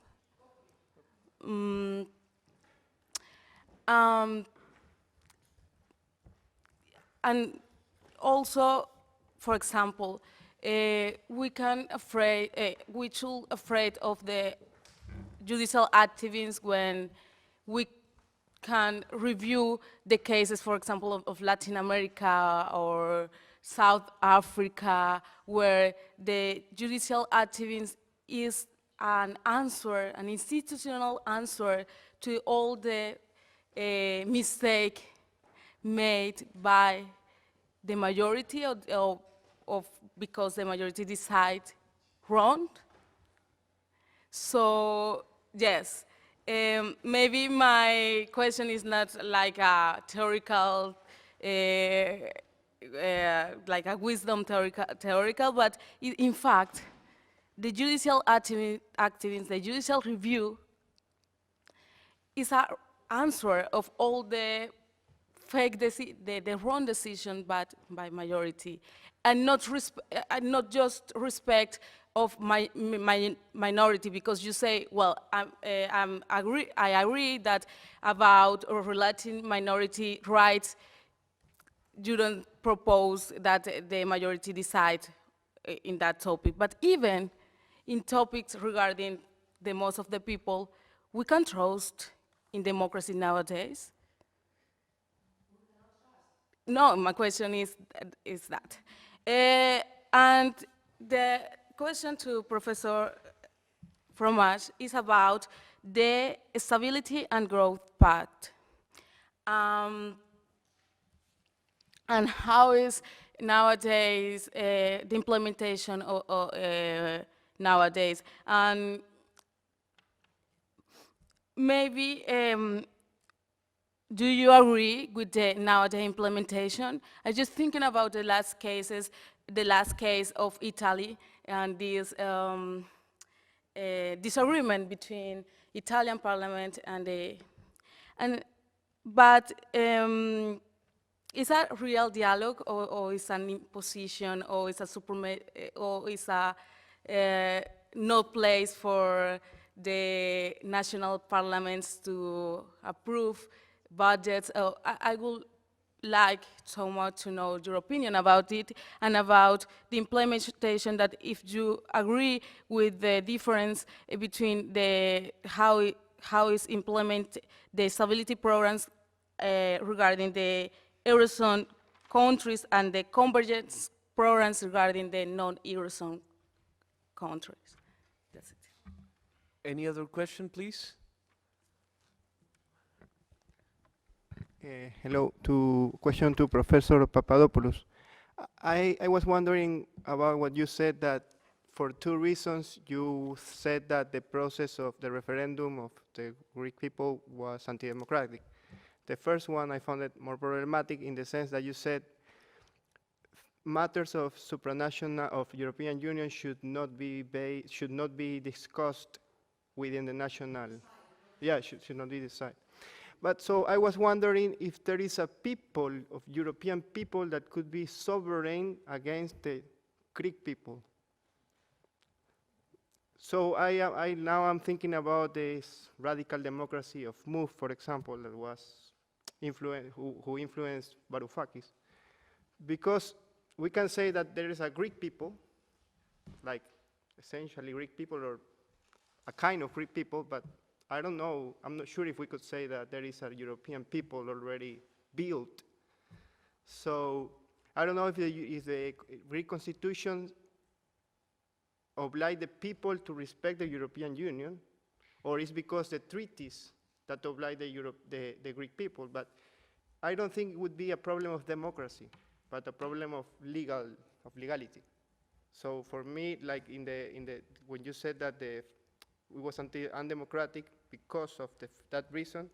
Speaker 9: And also, for example, we should afraid of the judicial activism when we can review the cases, for example, of Latin America or South Africa, where the judicial activism is an answer, an institutional answer to all the mistake made by the majority of because the majority decide wrong. So yes, maybe my question is not like a theoretical, like a wisdom theoretical, but in fact, the judicial activism, the judicial review is an answer of all the fake, the wrong decision by majority, and not just respect of my minority, because you say, well, I agree that about relating minority rights, you don't propose that the majority decide in that topic. But even in topics regarding the most of the people, we can trust in democracy nowadays. No, my question is that. And the question to Professor Fromage is about the Stability and Growth Pact. And how is nowadays the implementation nowadays? And maybe do you agree with the nowadays implementation? I'm just thinking about the last cases, the last case of Italy and this disagreement between Italian parliament and the, but is that real dialogue, or is an imposition, or is a no place for the national parliaments to approve budgets? I would like so much to know your opinion about it and about the implementation, that if you agree with the difference between how is implement the stability programs regarding the Eurozone countries and the convergence programs regarding the non-Eurozone countries. That's it.
Speaker 1: Any other question, please?
Speaker 10: Hello. Question to Professor Papadopoulos. I was wondering about what you said, that for two reasons you said that the process of the referendum of the Greek people was anti-democratic. The first one I found it more problematic in the sense that you said matters of supranational of European Union should not be discussed within the national. Yeah, should not be decided. But so I was wondering if there is a people of European people that could be sovereign against the Greek people. So now I'm thinking about this radical democracy of MOVE, for example, that was who influenced Varoufakis. Because we can say that there is a Greek people, like essentially Greek people or a kind of Greek people, but I don't know, I'm not sure if we could say that there is a European people already built. So I don't know if the Greek constitution oblige the people to respect the European Union, or it's because the treaties that oblige the Greek people. But I don't think it would be a problem of democracy, but a problem of legality. So for me, like when you said that it was undemocratic because of that reason,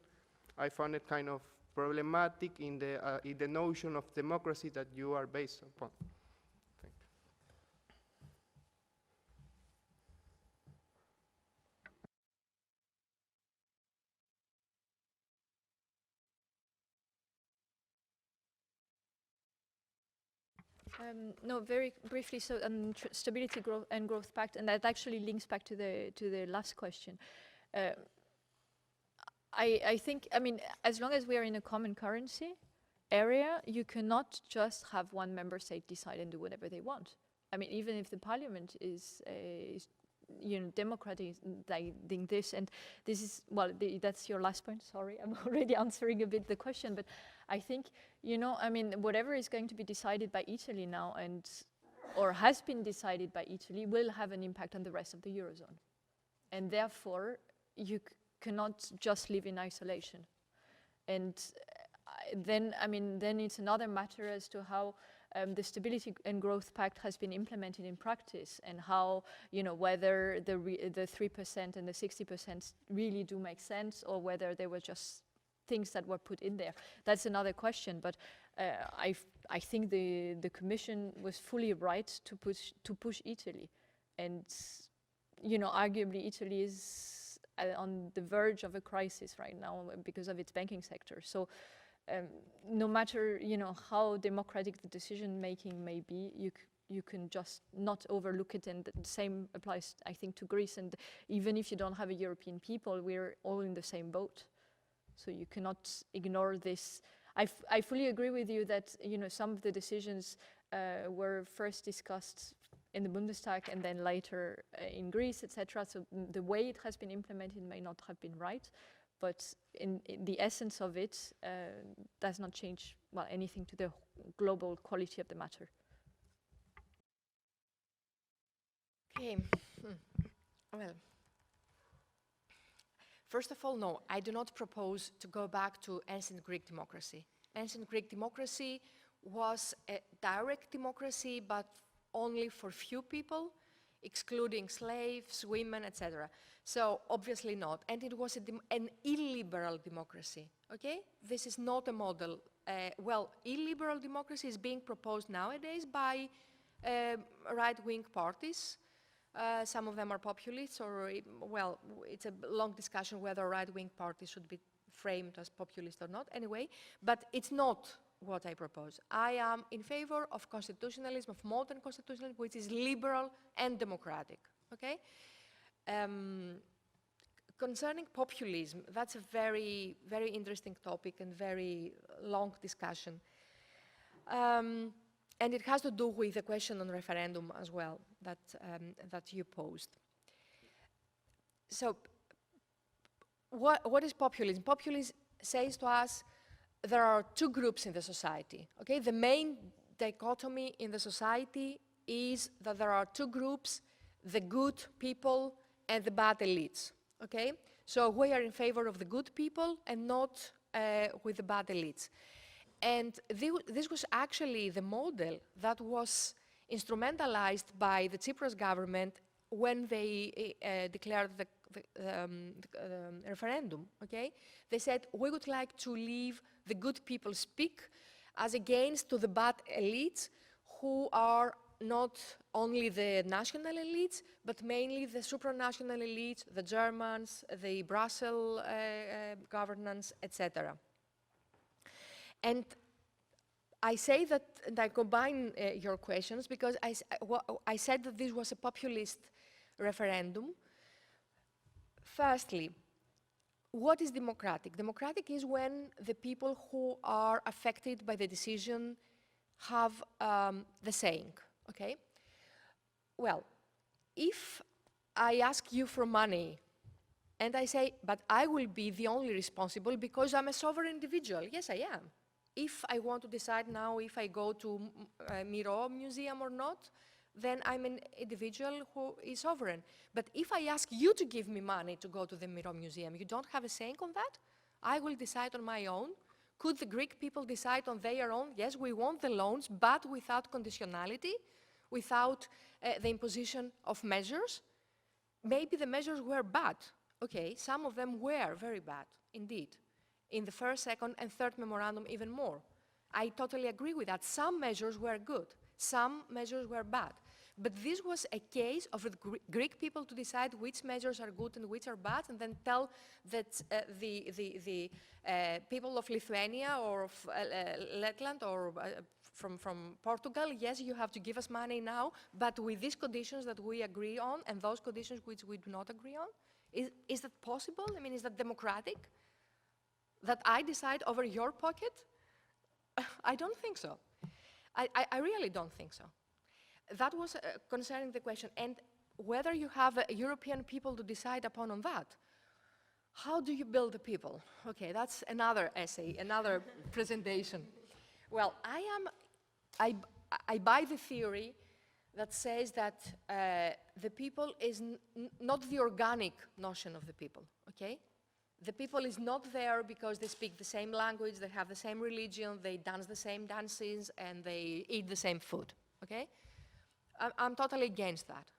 Speaker 10: I found it kind of problematic in the notion of democracy that you are based upon.
Speaker 8: No, very briefly. So, Stability and Growth Pact, and that actually links back to the last question. I think, I mean, as long as we are in a common currency area, you cannot just have one member state decide and do whatever they want. I mean, even if the parliament is democratizing this, and this is, well, that's your last point. Sorry, I'm already answering a bit the question, but I think, I mean, whatever is going to be decided by Italy now, and or has been decided by Italy will have an impact on the rest of the Eurozone. And therefore, you cannot just live in isolation. And then it's another matter as to how the Stability and Growth Pact has been implemented in practice, and how, whether the 3% and the 60% really do make sense, or whether they were just things that were put in there. That's another question, but I think the Commission was fully right to push Italy, and arguably Italy is on the verge of a crisis right now because of its banking sector. So no matter how democratic the decision making may be, you can just not overlook it, and the same applies, I think, to Greece. And even if you don't have a European people, we're all in the same boat. So you cannot ignore this. I fully agree with you that some of the decisions were first discussed in the Bundestag and then later in Greece, etc. So the way it has been implemented may not have been right, but in the essence of it does not change anything to the global quality of the matter.
Speaker 3: Okay. Well. First of all, no, I do not propose to go back to ancient Greek democracy. Ancient Greek democracy was a direct democracy, but only for few people, excluding slaves, women, etc. So obviously not. And it was an illiberal democracy, okay? This is not a model. Illiberal democracy is being proposed nowadays by right-wing parties. Some of them are populists, or, it's a long discussion whether right-wing parties should be framed as populist or not, anyway, but it's not what I propose. I am in favor of constitutionalism, of modern constitutionalism, which is liberal and democratic, okay? Concerning populism, that's a very, very interesting topic and very long discussion. And it has to do with the question on referendum as well that you posed. So what is populism? Populism says to us there are two groups in the society. Okay? The main dichotomy in the society is that there are two groups, the good people and the bad elites. Okay? So we are in favor of the good people and not with the bad elites. And this was actually the model that was instrumentalized by the Tsipras government when they declared the referendum, okay? They said, we would like to leave the good people speak as against to the bad elites who are not only the national elites, but mainly the supranational elites, the Germans, the Brussels governance, etc. And I say that, and I combine your questions, because I said that this was a populist referendum. Firstly, what is democratic? Democratic is when the people who are affected by the decision have the saying, okay? Well, if I ask you for money, and I say, but I will be the only responsible because I'm a sovereign individual. Yes, I am. If I want to decide now if I go to Miro Museum or not, then I'm an individual who is sovereign. But if I ask you to give me money to go to the Miro Museum, you don't have a saying on that? I will decide on my own. Could the Greek people decide on their own? Yes, we want the loans, but without conditionality, without the imposition of measures. Maybe the measures were bad. Okay, some of them were very bad, indeed. In the first, second, and third memorandum, even more. I totally agree with that. Some measures were good, some measures were bad. But this was a case of the Greek people to decide which measures are good and which are bad, and then tell that the people of Lithuania or of Letland or from Portugal, yes, you have to give us money now, but with these conditions that we agree on and those conditions which we do not agree on. Is that possible? I mean, is that democratic? That I decide over your pocket? I don't think so. I really don't think so. That was concerning the question. And whether you have European people to decide upon on that, how do you build the people? Okay, that's another essay, another presentation. Well, I buy the theory that says that the people is not the organic notion of the people, okay? The people is not there because they speak the same language, they have the same religion, they dance the same dances, and they eat the same food, okay? I'm totally against that.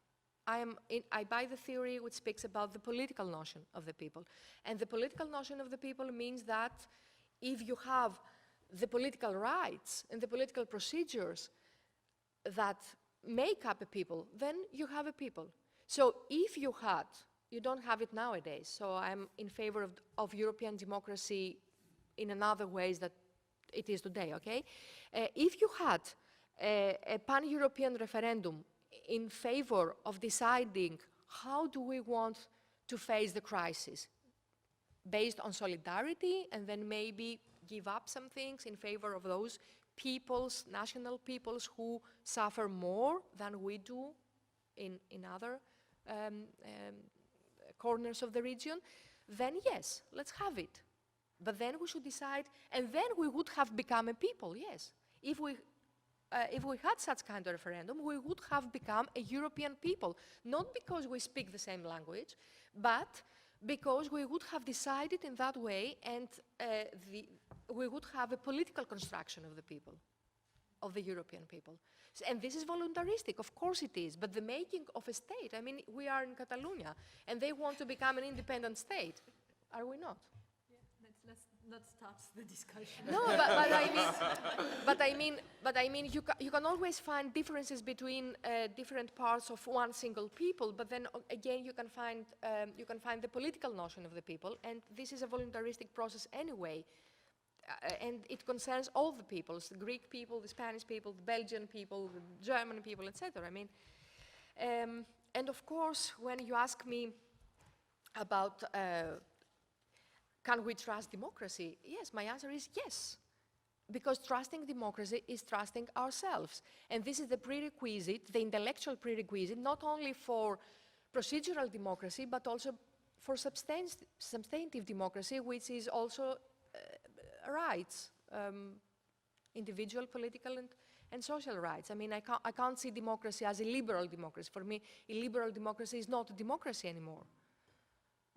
Speaker 3: I buy the theory which speaks about the political notion of the people. And the political notion of the people means that if you have the political rights and the political procedures that make up a people, then you have a people. So if you had, you don't have it nowadays, so I'm in favor of European democracy in another ways that it is today, okay? If you had a pan-European referendum in favor of deciding how do we want to face the crisis, based on solidarity, and then maybe give up some things in favor of those peoples, national peoples, who suffer more than we do in other corners of the region, then yes, let's have it. But then we should decide, and then we would have become a people, yes. If we had such kind of referendum, we would have become a European people, not because we speak the same language, but because we would have decided in that way, and we would have a political construction of the people, of the European people. And this is voluntaristic, of course it is, but the making of a state, I mean, we are in Catalonia, and they want to become an independent state, are we not?
Speaker 8: Let's not start the discussion.
Speaker 3: No, but I mean, you can always find differences between different parts of one single people, but then again, you can find the political notion of the people, and this is a voluntaristic process anyway, and it concerns all the peoples: the Greek people, the Spanish people, the Belgian people, the German people, etc. I mean, and of course, when you ask me about can we trust democracy? Yes, my answer is yes. Because trusting democracy is trusting ourselves. And this is the prerequisite, the intellectual prerequisite, not only for procedural democracy, but also for substantive democracy, which is also rights, individual, political, and social rights. I mean, I can't see democracy as a liberal democracy. For me, a liberal democracy is not a democracy anymore.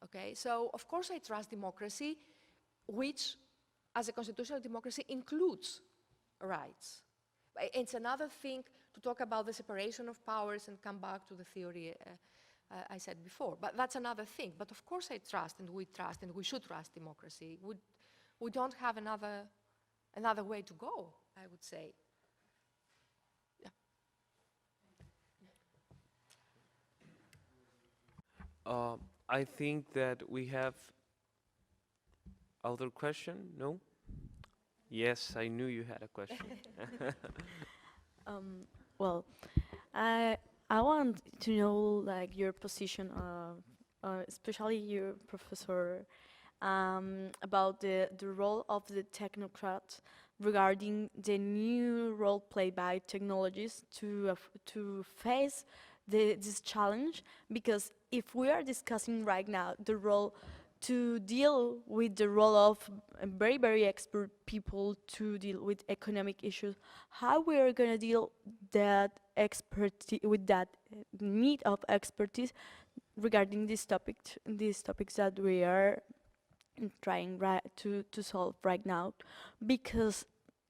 Speaker 3: Okay, so of course I trust democracy, which, as a constitutional democracy, includes rights. It's another thing to talk about the separation of powers and come back to the theory I said before, but that's another thing. But of course I trust, and we should trust democracy. We don't have another way to go, I would say.
Speaker 1: Yeah. I think that we have other question. No? Yes, I knew you had a question.
Speaker 11: Well, I want to know like your position, especially your professor, about the role of the technocrats regarding the new role played by technologies to face this challenge, because if we are discussing right now the role to deal with the role of very, very expert people to deal with economic issues, how we are going to deal with that need of expertise regarding these topics that we are trying to solve right now, because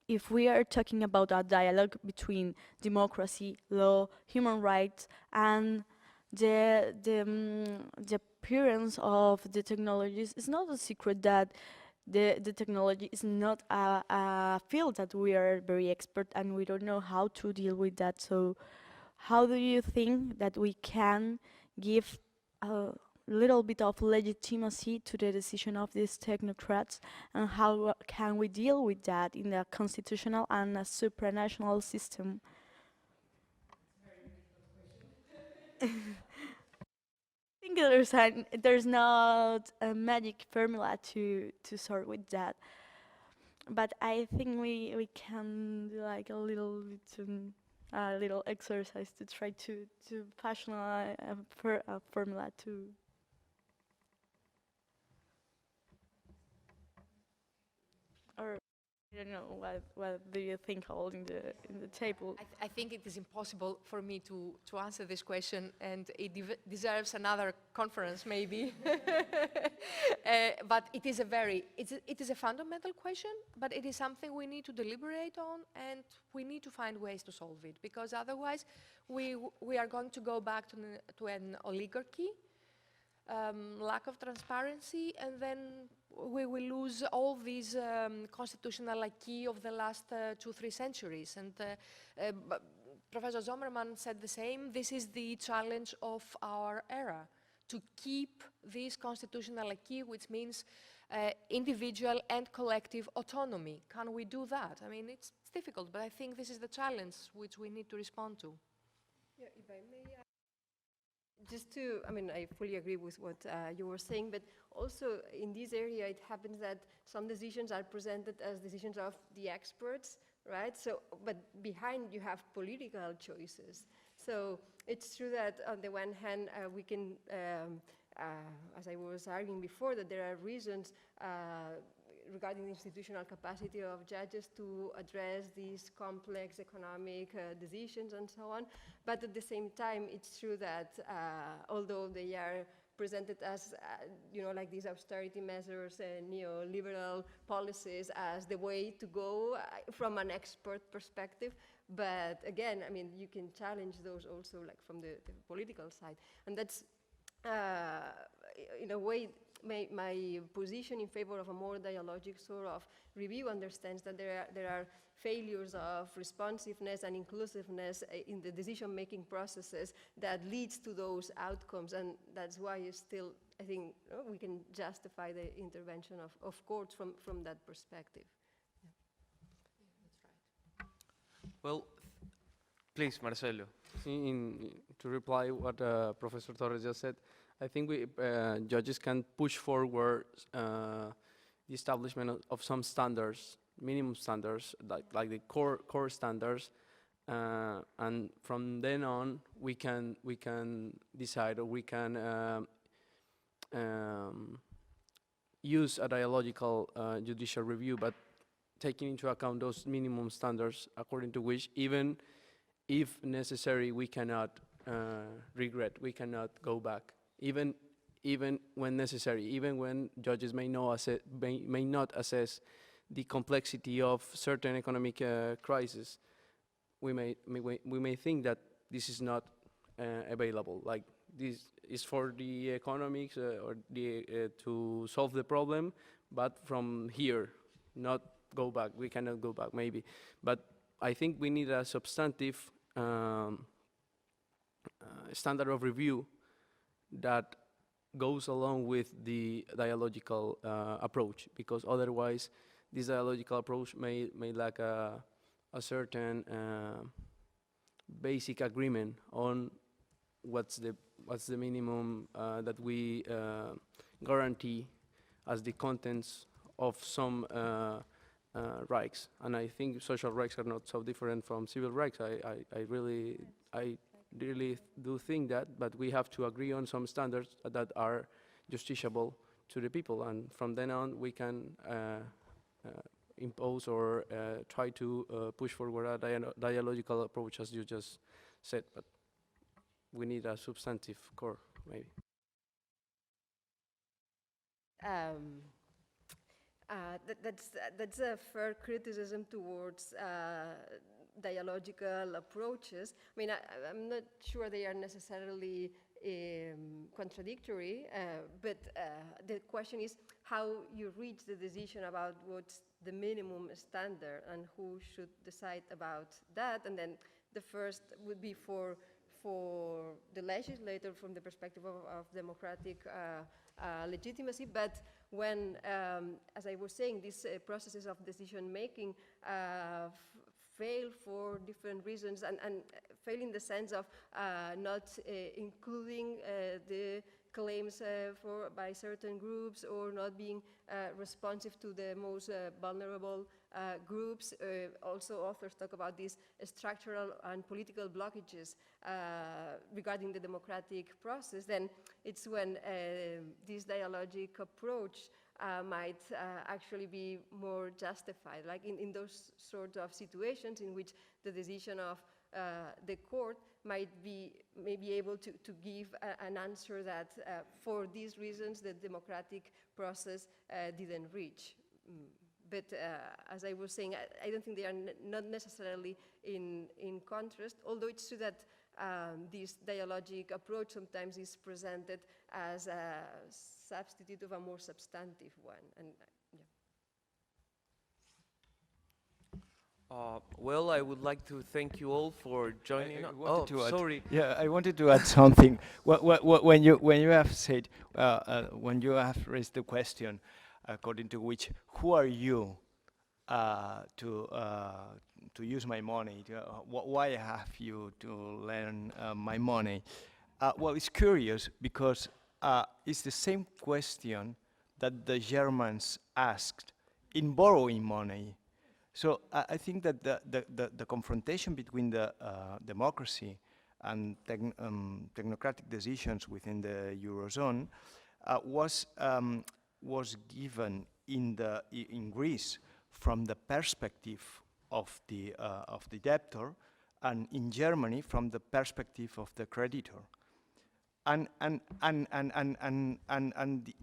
Speaker 11: if we are talking about a dialogue between democracy, law, human rights, and the appearance of the technologies, it's not a secret that the technology is not a field that we are very expert, and we don't know how to deal with that. So how do you think that we can give a little bit of legitimacy to the decision of these technocrats, and how can we deal with that in a constitutional and a supranational system? I think there's not a magic formula to sort with that, but I think we can do like a little exercise to try to fashion a formula to. Or I don't know, what do you think holding the table?
Speaker 3: I think it is impossible for me to answer this question, and it deserves another conference maybe. But it is a fundamental question, but it is something we need to deliberate on, and we need to find ways to solve it, because otherwise we are going to go back to an oligarchy, lack of transparency, and then we will lose all these constitutional acquis of the last 2-3 centuries. And Professor Zommermann said the same. This is the challenge of our era, to keep this constitutional acquis, which means individual and collective autonomy. Can we do that? I mean, it's difficult, but I think this is the challenge which we need to respond to.
Speaker 2: Yeah, if I may, just to, I mean, I fully agree with what you were saying, but also in this area, it happens that some decisions are presented as decisions of the experts, right? So, but behind you have political choices. So it's true that on the one hand, we can, as I was arguing before, that there are reasons regarding the institutional capacity of judges to address these complex economic decisions and so on. But at the same time, it's true that although they are presented as, like these austerity measures and neoliberal policies as the way to go from an expert perspective, but again, I mean, you can challenge those also like from the political side. And that's, in a way, my position in favor of a more dialogic sort of review understands that there are failures of responsiveness and inclusiveness in the decision-making processes that leads to those outcomes, and that's why it's still, I think, we can justify the intervention of courts from that perspective. Yeah.
Speaker 1: That's right. Well, please, Marcelo.
Speaker 12: To reply what Professor Torres just said, I think judges can push forward the establishment of some standards, minimum standards, like the core standards, and from then on we can decide, or we can use a dialogical judicial review, but taking into account those minimum standards, according to which, even if necessary, we cannot regret, we cannot go back. Even when necessary, even when judges may not assess the complexity of certain economic crisis, we may think that this is not available. Like, this is for the economics or to solve the problem, but from here, not go back. We cannot go back, maybe. But I think we need a substantive standard of review that goes along with the dialogical approach, because otherwise this dialogical approach may lack a certain basic agreement on what's the minimum that we guarantee as the contents of some rights. And I think social rights are not so different from civil rights. I really do think that, but we have to agree on some standards that are justiciable to the people, and from then on we can impose or try to push forward a dialogical approach, as you just said, but we need a substantive core, maybe.
Speaker 2: That's a fair criticism towards dialogical approaches. I mean, I'm not sure they are necessarily contradictory, but the question is how you reach the decision about what's the minimum standard and who should decide about that. And then the first would be for the legislator from the perspective of democratic legitimacy. But when, as I was saying, these processes of decision-making fail for different reasons, and fail in the sense of not including the claims by certain groups, or not being responsive to the most vulnerable groups. Also, authors talk about these structural and political blockages regarding the democratic process. Then it's when this dialogic approach might actually be more justified, like in those sort of situations in which the decision of the court might be maybe able to give an answer that for these reasons the democratic process didn't reach. But as I was saying, I don't think they are not necessarily in contrast, although it's true that this dialogic approach sometimes is presented as a substitute of a more substantive one. And,
Speaker 1: Well, I would like to thank you all for joining us. Oh, sorry.
Speaker 4: Yeah, I wanted to add something. When you have said, when you have raised the question, according to which, who are you to use my money? Why have you to lend my money? Well, it's curious because it's the same question that the Germans asked in borrowing money. So I think that the confrontation between the democracy and technocratic decisions within the Eurozone was given in Greece from the perspective of the debtor, and in Germany from the perspective of the creditor. And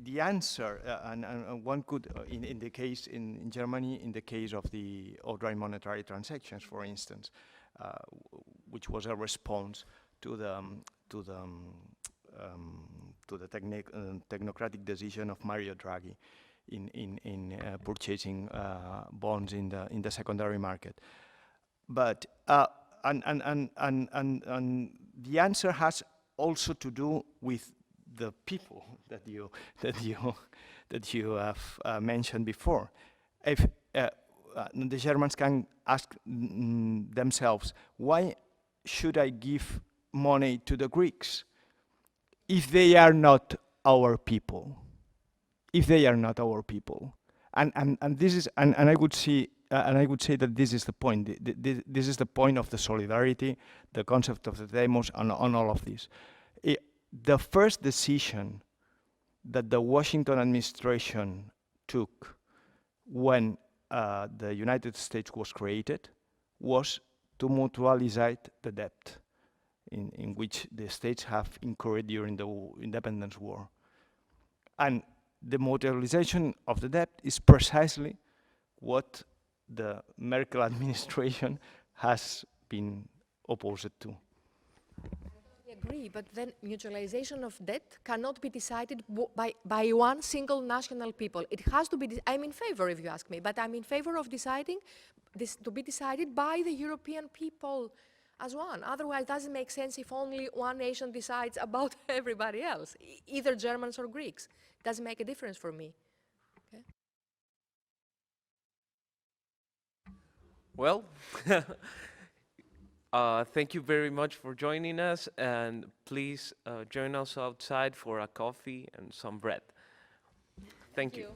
Speaker 4: the answer, and one could, in the case in Germany, in the case of the outright monetary transactions, for instance, which was a response to the technocratic decision of Mario Draghi in purchasing bonds in the secondary market. But and the answer has also to do with the people that you have mentioned before. If the Germans can ask themselves, why should I give money to the Greeks if they are not our people? If they are not our people, and this is, and I would say that this is the point. This is the point of the solidarity, the concept of the demos, on all of this. The first decision that the Washington administration took when the United States was created was to mutualize the debt in which the states have incurred during the independence war. And the mutualization of the debt is precisely what the Merkel administration has been opposed to.
Speaker 3: I agree, but then mutualization of debt cannot be decided by one single national people. It has to be, I'm in favor if you ask me, but I'm in favor of deciding this to be decided by the European people as one. Otherwise, it doesn't make sense if only one nation decides about everybody else, either Germans or Greeks. It doesn't make a difference for me. Okay?
Speaker 1: Well, thank you very much for joining us, and please join us outside for a coffee and some bread. Thank you.